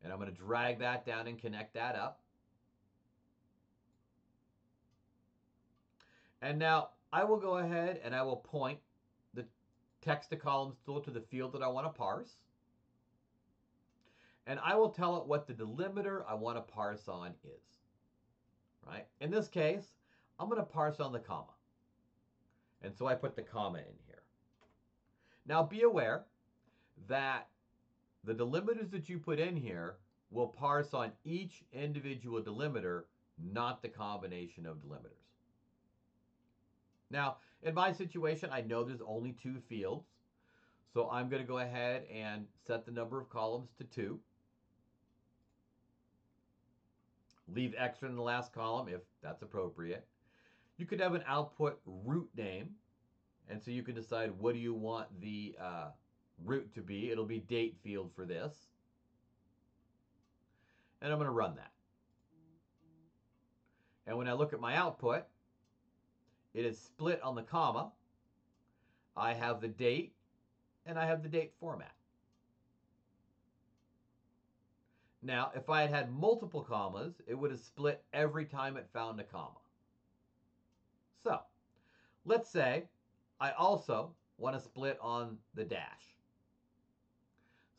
A: and I'm going to drag that down and connect that up. And now I will go ahead and I will point the text to columns tool to the field that I want to parse. And I will tell it what the delimiter I want to parse on is. Right? In this case, I'm going to parse on the comma. And so I put the comma in here. Now be aware that the delimiters that you put in here will parse on each individual delimiter, not the combination of delimiters. Now, in my situation, I know there's only two fields. So I'm going to go ahead and set the number of columns to 2. Leave extra in the last column if that's appropriate. You could have an output root name. And so you can decide what do you want the root to be. It'll be date field for this. And I'm going to run that. And when I look at my output, it is split on the comma. I have the date and I have the date format. Now, if I had had multiple commas, it would have split every time it found a comma. So, let's say I also want to split on the dash.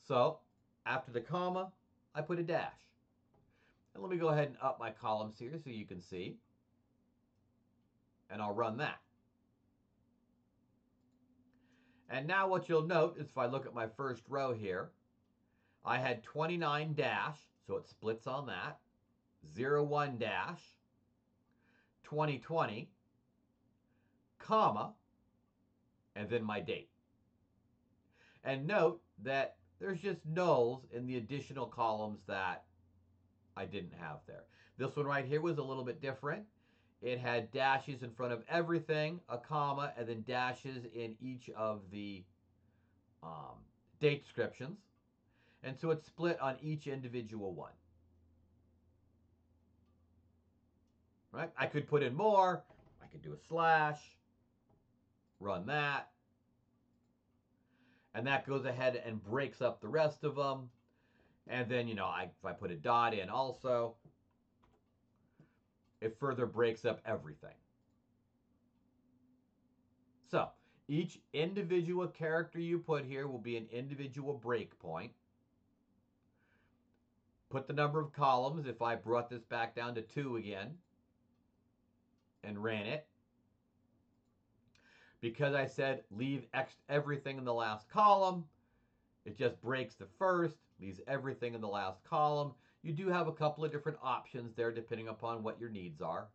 A: So after the comma, I put a dash. And let me go ahead and up my columns here so you can see. And I'll run that. And now what you'll note is if I look at my first row here, I had 29 dash, so it splits on that, 01 dash, 2020, comma, and then my date. And note that there's just nulls in the additional columns that I didn't have there. This one right here was a little bit different. It had dashes in front of everything, a comma, and then dashes in each of the date descriptions. And so it's split on each individual one. Right? I could put in more. I could do a slash, run that. And that goes ahead and breaks up the rest of them. And then, if I put a dot in also, it further breaks up everything. So each individual character you put here will be an individual breakpoint. Put the number of columns, if I brought this back down to 2 again, and ran it. Because I said leave everything in the last column, it just breaks the first, leaves everything in the last column. You do have a couple of different options there depending upon what your needs are.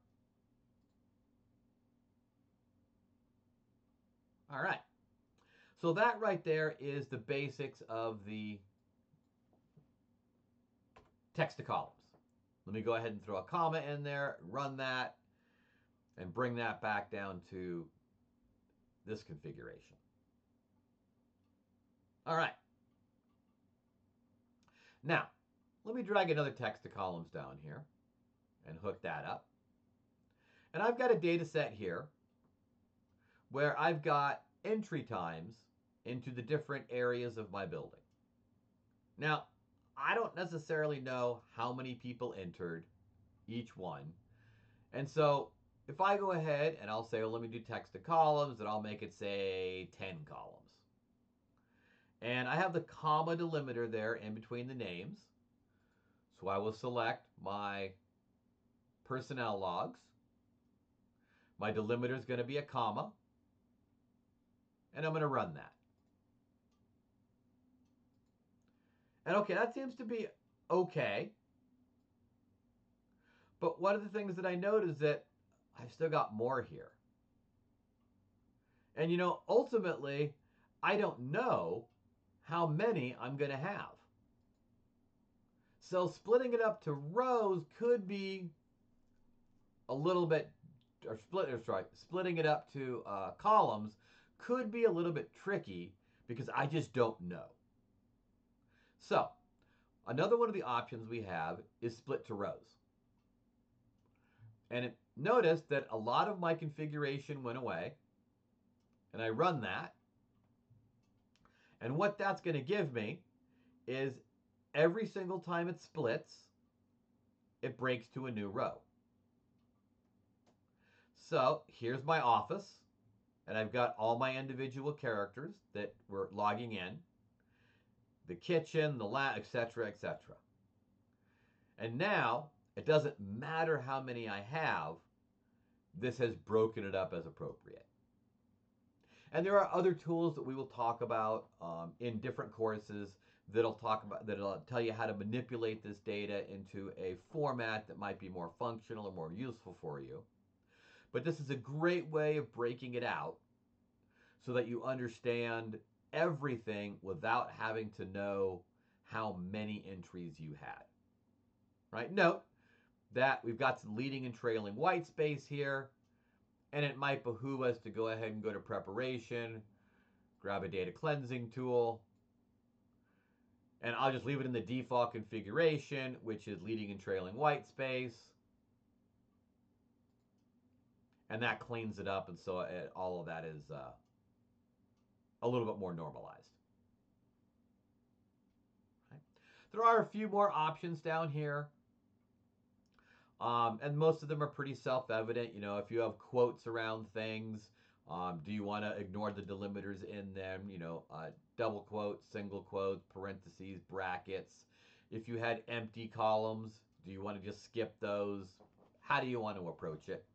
A: All right. So that right there is the basics of the text to columns. Let me go ahead and throw a comma in there, run that, and bring that back down to this configuration. All right. Now, let me drag another text to columns down here and hook that up. And I've got a data set here where I've got entry times into the different areas of my building. Now, I don't necessarily know how many people entered each one. And so if I go ahead and I'll say, well, let me do text to columns, and I'll make it say 10 columns. And I have the comma delimiter there in between the names. So I will select my personnel logs. My delimiter is going to be a comma. And I'm going to run that. And okay, that seems to be okay. But one of the things that I note is that I've still got more here. And ultimately, I don't know how many I'm going to have. So splitting it up to rows could be a little bit, splitting it up to columns could be a little bit tricky because I just don't know. So another one of the options we have is split to rows. And notice that a lot of my configuration went away. And I run that. And what that's going to give me is every single time it splits, it breaks to a new row. So here's my office. And I've got all my individual characters that were logging in. The kitchen, the lab, etc., etc. And now, it doesn't matter how many I have, this has broken it up as appropriate. And there are other tools that we will talk about in different courses that'll tell you how to manipulate this data into a format that might be more functional or more useful for you. But this is a great way of breaking it out so that you understand everything without having to know how many entries you had. Right? Note that we've got some leading and trailing white space here, and it might behoove us to go ahead and go to preparation, grab a data cleansing tool, and I'll just leave it in the default configuration, which is leading and trailing white space, and that cleans it up, and so all of that is a little bit more normalized. Right. There are a few more options down here. And most of them are pretty self-evident. If you have quotes around things, Do you want to ignore the delimiters in them? Double quotes, single quotes, parentheses, brackets. If you had empty columns, do you want to just skip those? How do you want to approach it?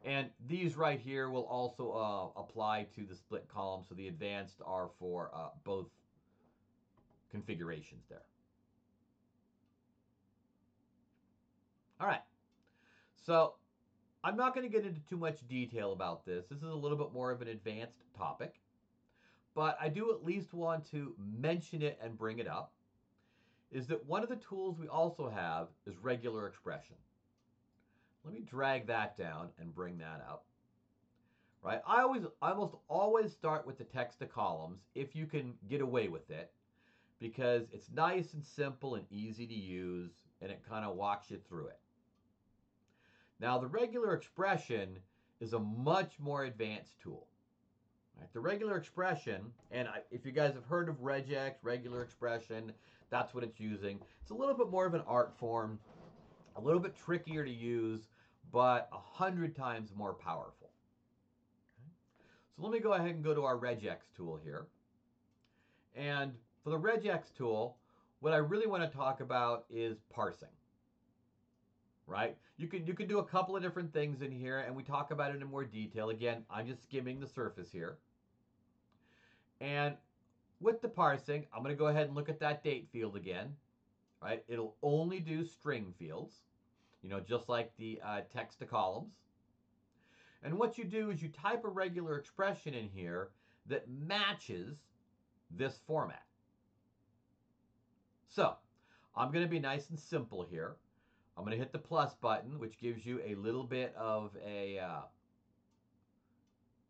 A: And these right here will also apply to the split column, so the advanced are for both configurations there. All right, so I'm not going to get into too much detail about this. This is a little bit more of an advanced topic, but I do at least want to mention it and bring it up, is that one of the tools we also have is regular expression. Let me drag that down and bring that up. Right? I almost always start with the text to columns if you can get away with it, because it's nice and simple and easy to use, and it kind of walks you through it. Now, the regular expression is a much more advanced tool. Right? The regular expression, and if you guys have heard of regex, regular expression, that's what it's using. It's a little bit more of an art form, a little bit trickier to use, but 100 times more powerful. Okay? So let me go ahead and go to our regex tool here. And for the regex tool, what I really want to talk about is parsing. Right? You can do a couple of different things in here, and we talk about it in more detail. Again, I'm just skimming the surface here. And with the parsing, I'm going to go ahead and look at that date field again. Right? It'll only do string fields, just like the text to columns. And what you do is you type a regular expression in here that matches this format. So I'm going to be nice and simple here. I'm going to hit the plus button, which gives you a little bit of a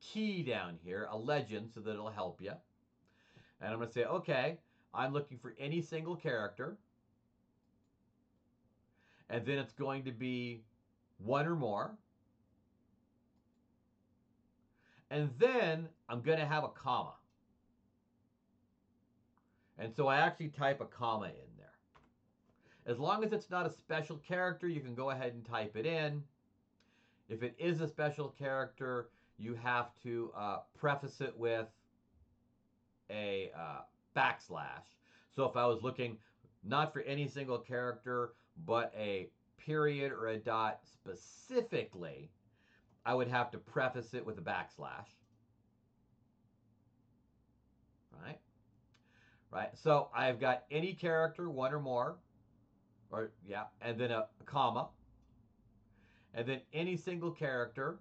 A: key down here, a legend, so that it'll help you. And I'm going to say, okay, I'm looking for any single character. And then it's going to be one or more. And then I'm going to have a comma. And so I actually type a comma in there. As long as it's not a special character, you can go ahead and type it in. If it is a special character, you have to preface it with a backslash. So if I was looking not for any single character, but a period or a dot specifically, I would have to preface it with a backslash. Right? Right? So I've got any character, one or more, and then a comma, and then any single character,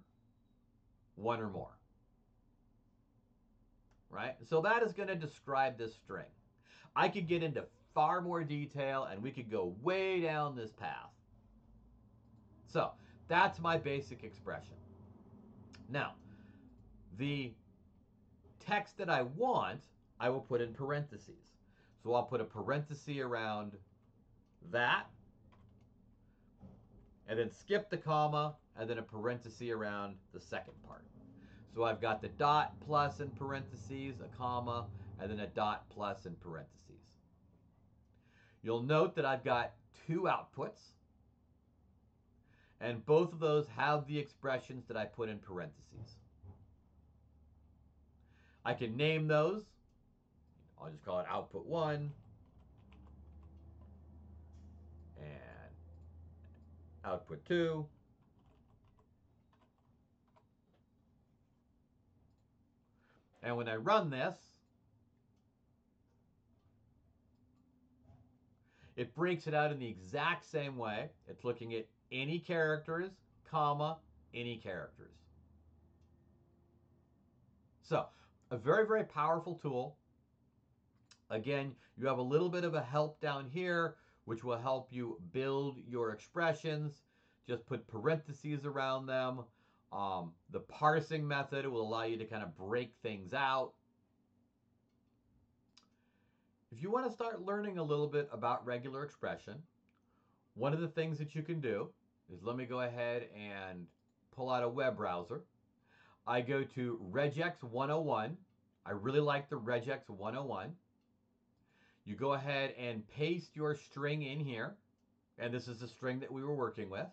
A: one or more. Right? So that is going to describe this string. I could get into far more detail, and we could go way down this path. So that's my basic expression. Now, the text that I want, I will put in parentheses. So I'll put a parenthesis around that, and then skip the comma, and then a parenthesis around the second part. So I've got the dot plus in parentheses, a comma, and then a dot plus in parentheses. You'll note that I've got two outputs, and both of those have the expressions that I put in parentheses. I can name those. I'll just call it output 1 and output 2. And when I run this, it breaks it out in the exact same way. It's looking at any characters, comma, any characters. So, a very, very powerful tool. Again, you have a little bit of a help down here, which will help you build your expressions. Just put parentheses around them. The parsing method will allow you to kind of break things out. If you want to start learning a little bit about regular expression, one of the things that you can do is, let me go ahead and pull out a web browser. I go to regex 101. I really like the regex 101. You go ahead and paste your string in here, and this is the string that we were working with.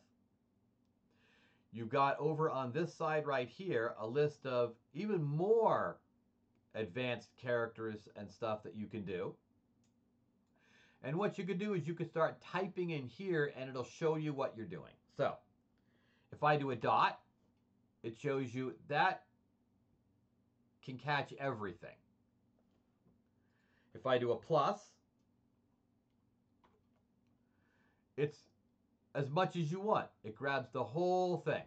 A: you've got over on this side right here a list of even more advanced characters and stuff that you can do. And what you could do is you could start typing in here and it'll show you what you're doing. So if I do a dot, it shows you that can catch everything. If I do a plus, it's as much as you want. It grabs the whole thing.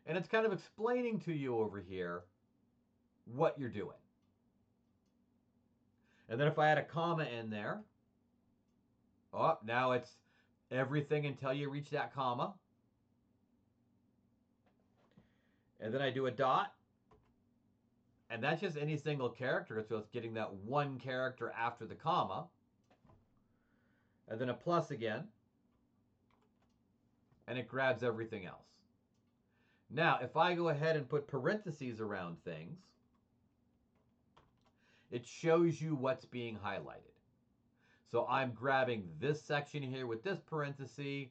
A: And it's kind of explaining to you over here what you're doing. And then if I add a comma in there, oh, now it's everything until you reach that comma. And then I do a dot, and that's just any single character, so it's getting that one character after the comma. And then a plus again, and it grabs everything else. Now, if I go ahead and put parentheses around things, it shows you what's being highlighted. So I'm grabbing this section here with this parenthesis,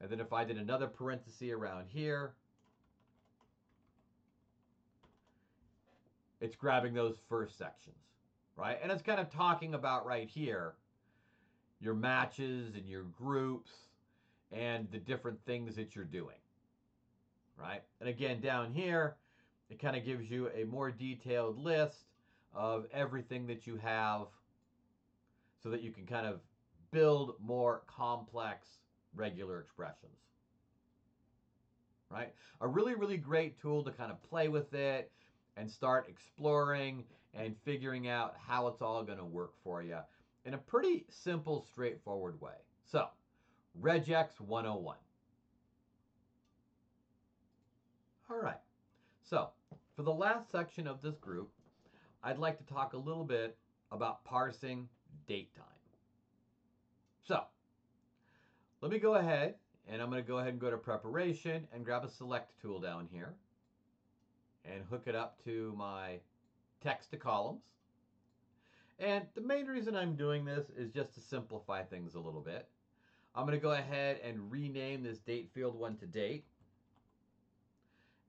A: and then if I did another parenthesis around here, it's grabbing those first sections, right? And it's kind of talking about right here your matches and your groups and the different things that you're doing, right? And again, down here, it kind of gives you a more detailed list of everything that you have so that you can kind of build more complex regular expressions, right? A really, really great tool to kind of play with it and start exploring and figuring out how it's all going to work for you in a pretty simple, straightforward way. So, Regex 101. All right. So, for the last section of this group, I'd like to talk a little bit about parsing date time. So, let me go ahead, and I'm going to go ahead and go to preparation and grab a select tool down here and hook it up to my text to columns. And the main reason I'm doing this is just to simplify things a little bit. I'm going to go ahead and rename this date field 1 to date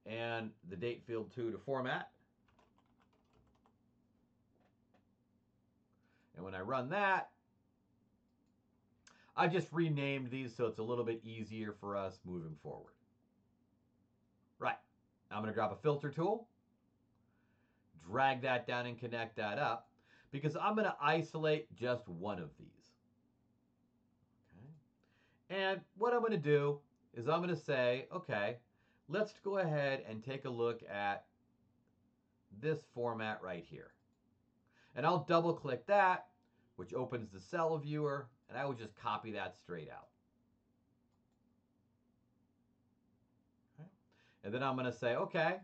A: and the date field 2 to format. And when I run that, I've just renamed these so it's a little bit easier for us moving forward. Right. I'm going to grab a filter tool, drag that down and connect that up because I'm going to isolate just one of these. Okay. And what I'm going to do is I'm going to say, okay, let's go ahead and take a look at this format right here. And I'll double click that, which opens the cell viewer, and I will just copy that straight out. Okay. And then I'm going to say, okay,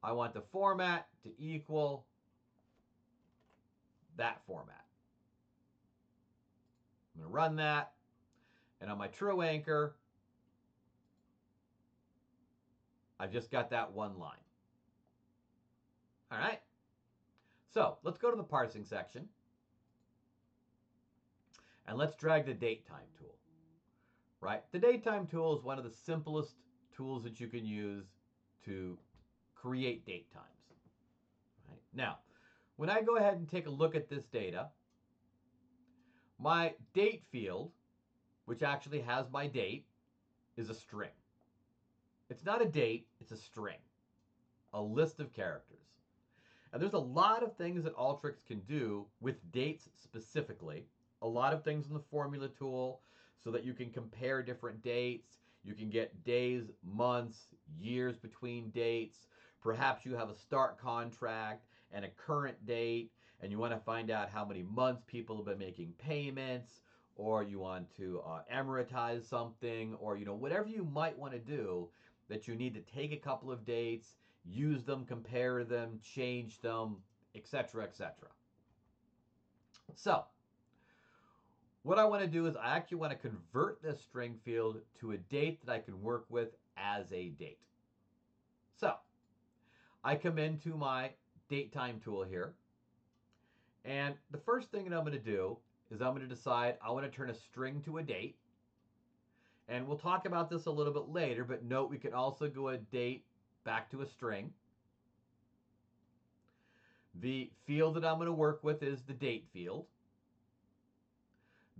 A: I want the format to equal that format. I'm going to run that, and on my true anchor, I've just got that one line. All right. So let's go to the parsing section. And let's drag the datetime tool. Right? The datetime tool is one of the simplest tools that you can use to create date times. Right? Now, when I go ahead and take a look at this data, my date field, which actually has my date, is a string. It's not a date, it's a string. A list of characters. And there's a lot of things that Alteryx can do with dates specifically. A lot of things in the formula tool so that you can compare different dates. You can get days, months, years between dates. Perhaps you have a start contract and a current date, and you want to find out how many months people have been making payments, or you want to amortize something, or whatever you might want to do that you need to take a couple of dates, use them, compare them, change them, etc., etc. So, what I want to do is I actually want to convert this string field to a date that I can work with as a date. So, I come into my datetime tool here, and the first thing that I'm going to do is I'm going to decide I want to turn a string to a date, And we'll talk about this a little bit later, but note we can also go a date back to a string. The field that I'm going to work with is the date field.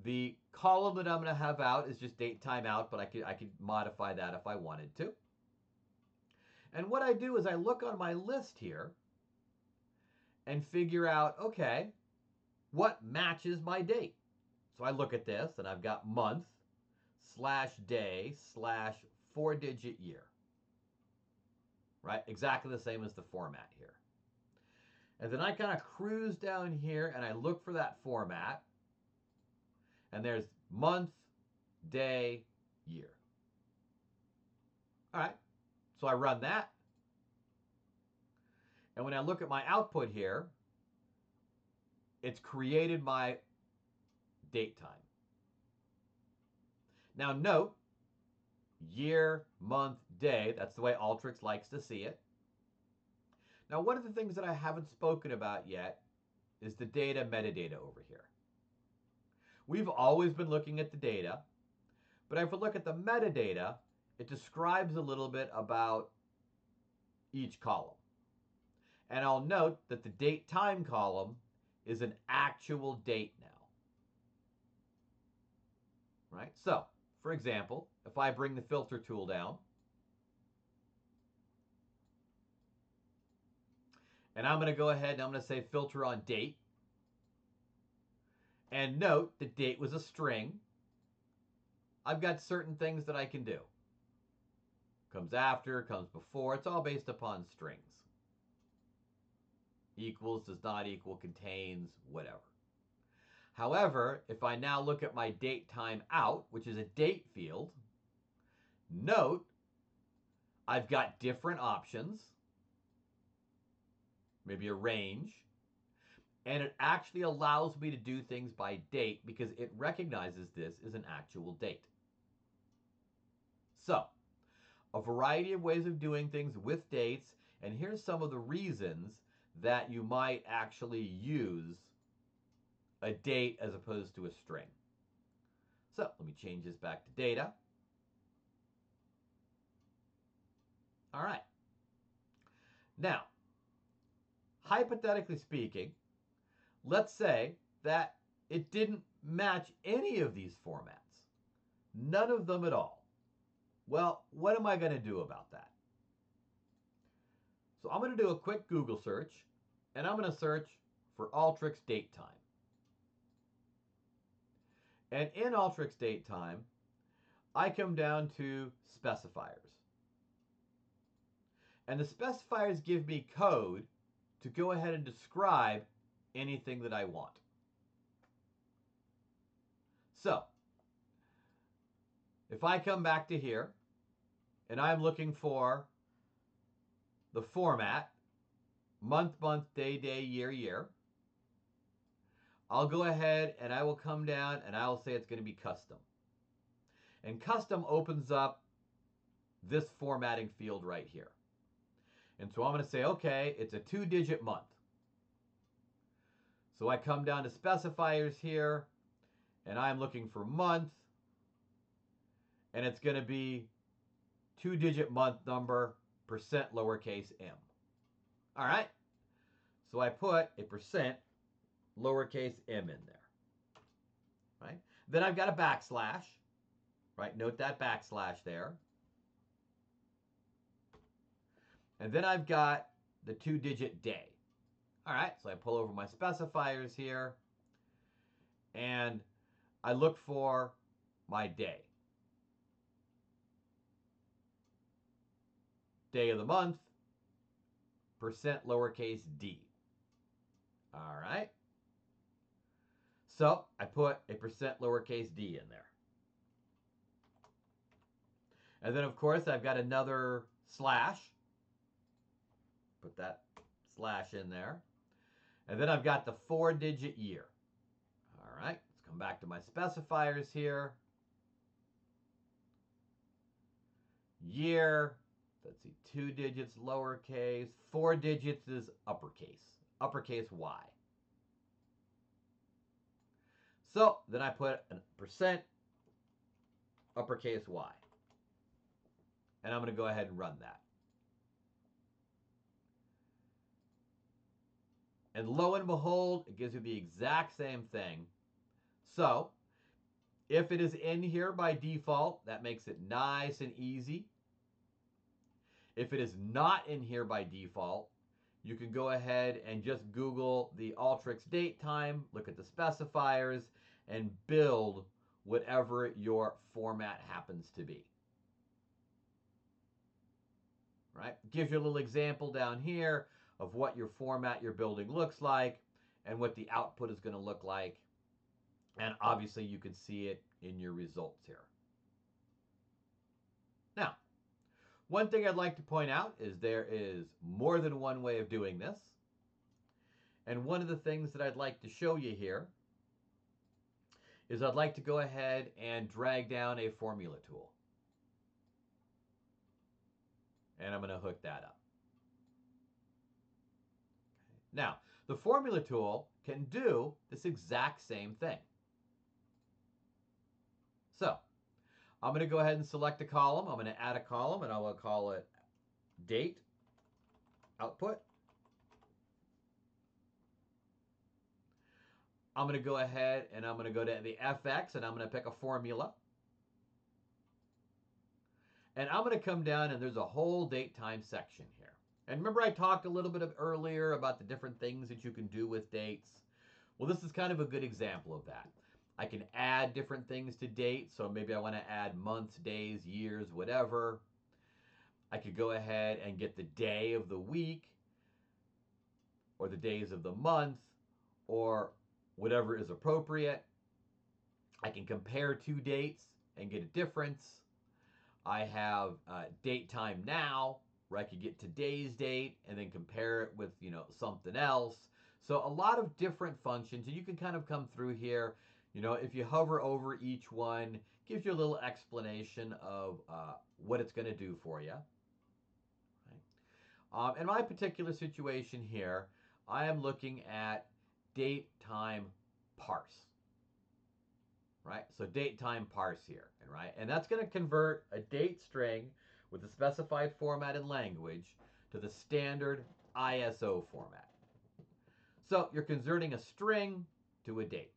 A: The column that I'm going to have out is just date time out, but I could modify that if I wanted to. And what I do is I look on my list here and figure out, okay, what matches my date? So I look at this and I've got month / day / 4-digit year. Right? Exactly the same as the format here. And then I kind of cruise down here and I look for that format. And there's month, day, year. All right. So I run that. And when I look at my output here, it's created my date time. Now note, year, month, day, that's the way Alteryx likes to see it. Now one of the things that I haven't spoken about yet is the data metadata over here. We've always been looking at the data, but if we look at the metadata, it describes a little bit about each column. And I'll note that the date time column is an actual date now. Right? So, for example, if I bring the filter tool down, and I'm going to go ahead and I'm going to say filter on date, and note the date was a string, I've got certain things that I can do. Comes after, comes before, it's all based upon strings. Equals, does not equal, contains, whatever. However, if I now look at my date time out, which is a date field, note I've got different options, maybe a range, and it actually allows me to do things by date because it recognizes this as an actual date. So, a variety of ways of doing things with dates, and here's some of the reasons that you might actually use a date as opposed to a string. So let me change this back to data. All right. Now, hypothetically speaking, let's say that it didn't match any of these formats. None of them at all. Well, what am I going to do about that? So I'm going to do a quick Google search, and I'm going to search for Alteryx date time. And in Alteryx date time, I come down to specifiers. And the specifiers give me code to go ahead and describe anything that I want. So, if I come back to here, and I'm looking for the format, month, month, day, day, year, year, I'll go ahead and I will come down and I will say it's going to be custom. And custom opens up this formatting field right here. And so I'm going to say, okay, it's a 2-digit month. So I come down to specifiers here, and I'm looking for month, and it's going to be 2-digit month number, percent lowercase m. All right? So I put a percent lowercase m in there. Right? Then I've got a backslash. Right? Note that backslash there. And then I've got the 2-digit day. All right, so I pull over my specifiers here, and I look for my day. Day of the month, percent lowercase d. All right. So I put a percent lowercase d in there. And then, of course, I've got another slash. Put that slash in there. And then I've got the 4-digit year. All right, let's come back to my specifiers here. Year, let's see, 2 digits lowercase, 4 digits is uppercase Y. So then I put a percent uppercase Y. And I'm going to go ahead and run that. And lo and behold, it gives you the exact same thing. So, if it is in here by default, that makes it nice and easy. If it is not in here by default, you can go ahead and just Google the Alteryx date time, look at the specifiers, and build whatever your format happens to be. Right? It gives you a little example down here of what your format you're building looks like and what the output is going to look like. And obviously you can see it in your results here. Now, one thing I'd like to point out is there is more than one way of doing this. And one of the things that I'd like to show you here is I'd like to go ahead and drag down a formula tool. And I'm going to hook that up. Now, the formula tool can do this exact same thing. So, I'm going to go ahead and select a column. I'm going to add a column, and I will call it date output. I'm going to go ahead and I'm going to go to the FX, and I'm going to pick a formula. And I'm going to come down, and there's a whole date time section here. And remember I talked a little bit earlier about the different things that you can do with dates? Well, this is kind of a good example of that. I can add different things to dates, so maybe I want to add months, days, years, whatever. I could go ahead and get the day of the week, or the days of the month, or whatever is appropriate. I can compare two dates and get a difference. I have date time now, where I could get today's date and then compare it with, something else. So a lot of different functions, and you can kind of come through here. If you hover over each one, gives you a little explanation of what it's going to do for you. Right? In my particular situation here, I am looking at date time parse. Right? So date time parse here, right? And that's going to convert a date string with the specified format and language to the standard ISO format. So you're converting a string to a date.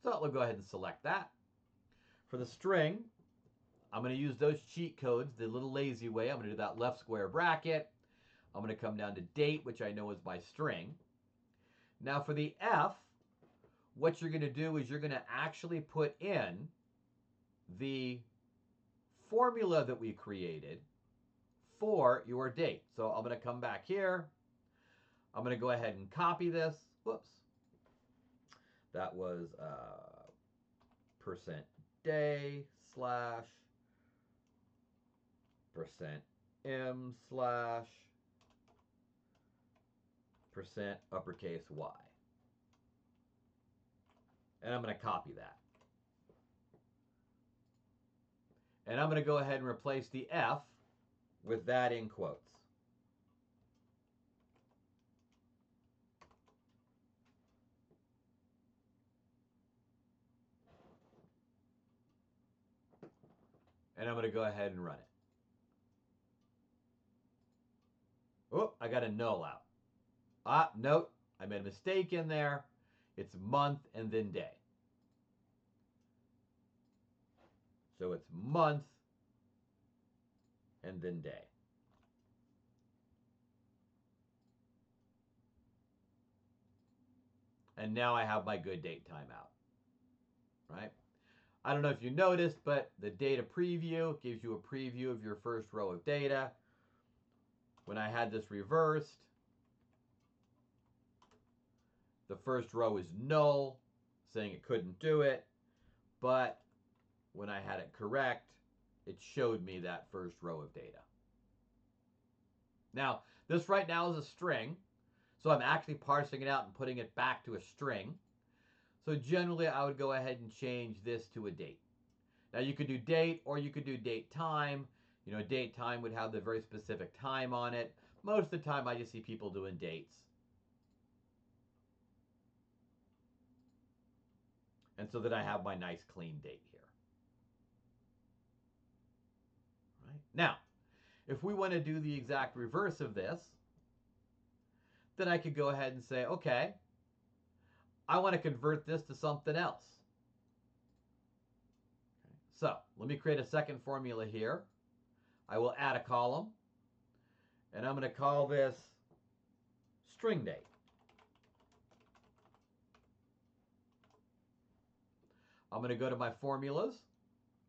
A: So we'll go ahead and select that. For the string, I'm going to use those cheat codes the little lazy way. I'm going to do that left square bracket. I'm going to come down to date, which I know is my string. Now for the F, what you're going to do is you're going to actually put in the formula that we created for your date. So I'm going to come back here. I'm going to go ahead and copy this. Whoops. That was %day slash %m slash %uppercase Y. And I'm going to copy that. And I'm going to go ahead and replace the F with that in quotes. And I'm going to go ahead and run it. Oh, I got a null out. Note, I made a mistake in there. It's month and then day. So it's month and then day. And now I have my good date timeout. Right? I don't know if you noticed, but the data preview gives you a preview of your first row of data. When I had this reversed, the first row is null, saying it couldn't do it. But when I had it correct, it showed me that first row of data. Now, this right now is a string, so I'm actually parsing it out and putting it back to a string. So generally, I would go ahead and change this to a date. Now, you could do date or you could do date time. Date time would have the very specific time on it. Most of the time, I just see people doing dates. And so that I have my nice clean date here. Now, if we want to do the exact reverse of this, then I could go ahead and say, okay, I want to convert this to something else. Okay. So let me create a second formula here. I will add a column, and I'm going to call this string date. I'm going to go to my formulas,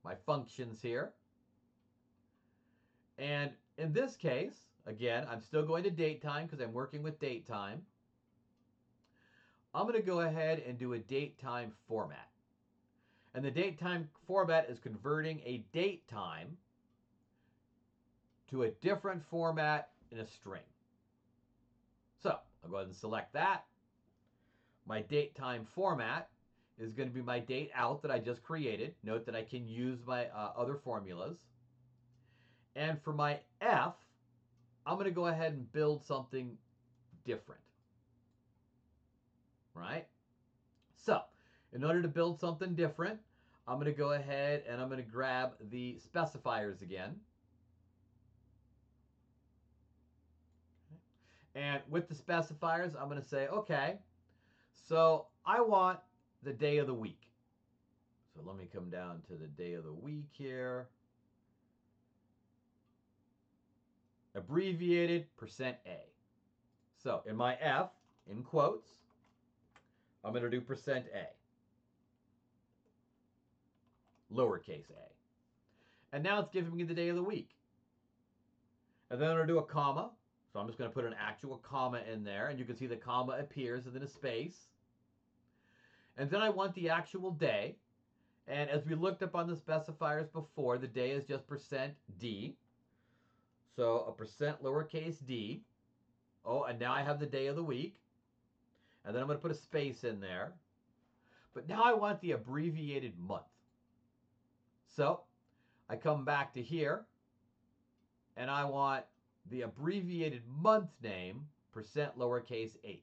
A: my functions here. And in this case, again, I'm still going to date time because I'm working with date time. I'm going to go ahead and do a date time format. And the date time format is converting a date time to a different format in a string. So I'll go ahead and select that. My date time format is going to be my date out that I just created. Note that I can use my other formulas. And for my F, I'm going to go ahead and build something different. Right? So, in order to build something different, I'm going to go ahead and I'm going to grab the specifiers again. And with the specifiers, I'm going to say, okay, so I want the day of the week. So let me come down to the day of the week here. Abbreviated %A. So in my F, in quotes, I'm going to do %A. Lowercase a. And now it's giving me the day of the week. And then I'm going to do a comma. So I'm just going to put an actual comma in there. And you can see the comma appears and then a space. And then I want the actual day. And as we looked up on the specifiers before, the day is just %D. So a lowercase d. Oh, and now I have the day of the week. And then I'm going to put a space in there. But now I want the abbreviated month. So I come back to here. And I want the abbreviated month name %lowercase h.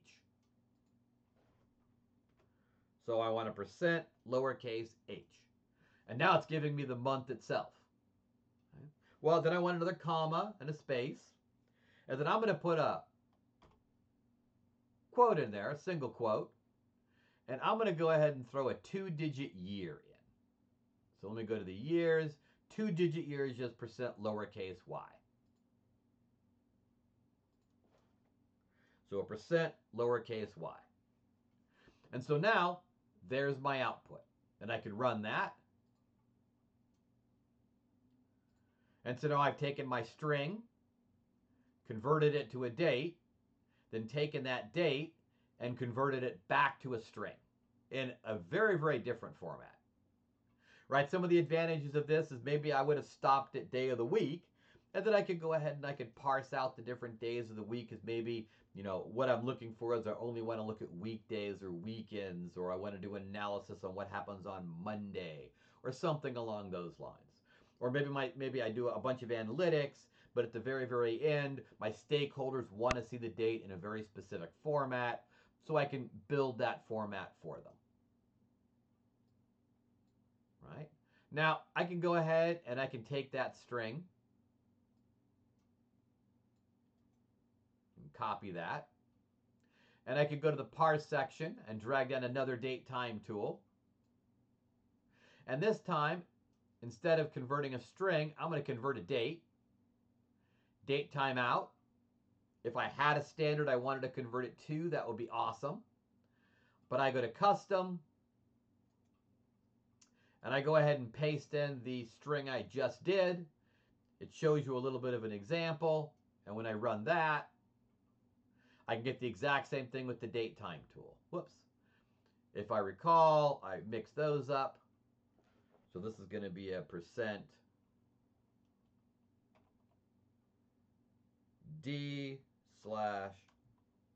A: So I want a %lowercase h. And now it's giving me the month itself. Okay. Well, then I want another comma and a space. And then I'm going to put a quote in there, a single quote. And I'm going to go ahead and throw a 2-digit year in. So let me go to the years. 2-digit year is just %lowercase y. So a %lowercase y. And so now, there's my output. And I can run that. And so now I've taken my string, converted it to a date, then taken that date and converted it back to a string in a very, very different format. Right? Some of the advantages of this is maybe I would have stopped at day of the week, and then I could go ahead and I could parse out the different days of the week as maybe, what I'm looking for is I only want to look at weekdays or weekends, or I want to do analysis on what happens on Monday, or something along those lines. Or maybe I do a bunch of analytics, but at the very, very end, my stakeholders want to see the date in a very specific format, so I can build that format for them. Right? Now, I can go ahead and I can take that string and copy that. And I could go to the parse section and drag down another date time tool. And this time, instead of converting a string, I'm going to convert a date. Date time out. If I had a standard I wanted to convert it to, that would be awesome. But I go to custom. And I go ahead and paste in the string I just did. It shows you a little bit of an example. And when I run that, I can get the exact same thing with the date time tool. Whoops. If I recall, I mixed those up. So this is going to be a %D/%,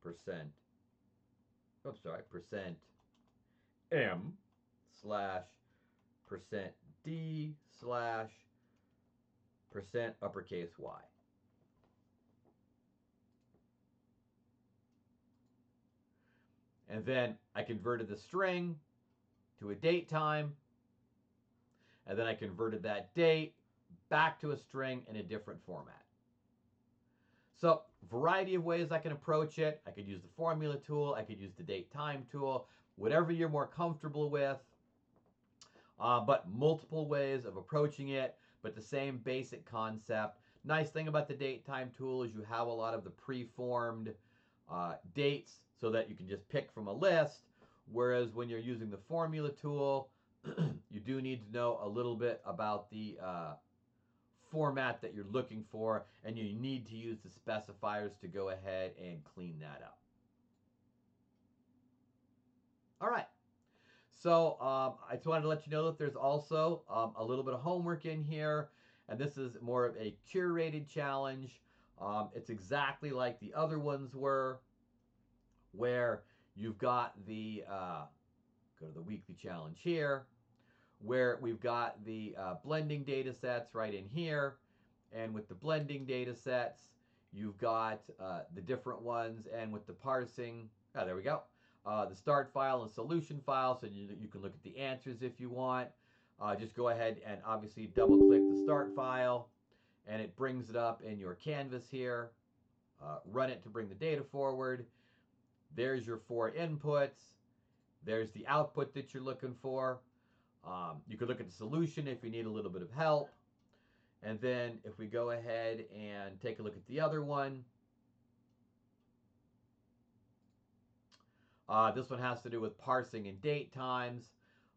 A: %M/%D/%uppercase y. And then I converted the string to a date time. And then I converted that date back to a string in a different format. So, variety of ways I can approach it. I could use the formula tool. I could use the date time tool. Whatever you're more comfortable with. But multiple ways of approaching it, but the same basic concept. Nice thing about the date time tool is you have a lot of the preformed dates so that you can just pick from a list. Whereas when you're using the formula tool, you do need to know a little bit about the format that you're looking for, and you need to use the specifiers to go ahead and clean that up. All right. So I just wanted to let you know that there's also a little bit of homework in here, and this is more of a curated challenge. It's exactly like the other ones were, where you've got the, go to the weekly challenge here, where we've got the blending data sets right in here, and with the blending data sets, you've got the different ones, and with the parsing, there we go. The start file and solution file, so you can look at the answers if you want. Just go ahead and obviously double click the start file, and it brings it up in your canvas here. Run it to bring the data forward. There's your 4 inputs. There's the output that you're looking for. You could look at the solution if you need a little bit of help. And then if we go ahead and take a look at the other one, this one has to do with parsing and date times.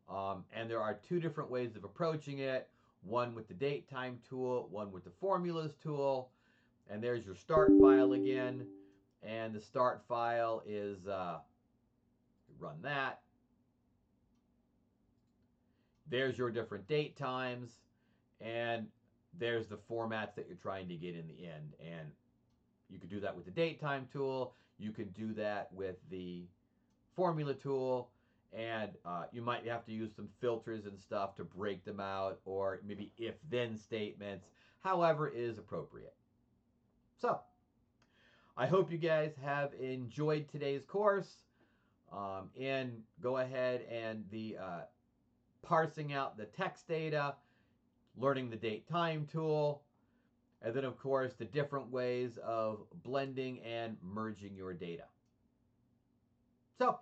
A: And there are 2 different ways of approaching it. One with the date time tool, one with the formulas tool. And there's your start file again. And the start file is, run that. There's your different date times. And there's the formats that you're trying to get in the end. And you could do that with the date time tool. You can do that with the formula tool. And you might have to use some filters and stuff to break them out, or maybe if-then statements, however is appropriate. So, I hope you guys have enjoyed today's course. And go ahead and the parsing out the text data, learning the date time tool, and then of course the different ways of blending and merging your data. So,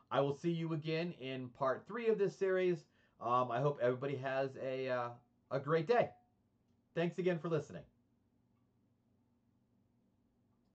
A: I will see you again in part 3 of this series. I hope everybody has a great day. Thanks again for listening.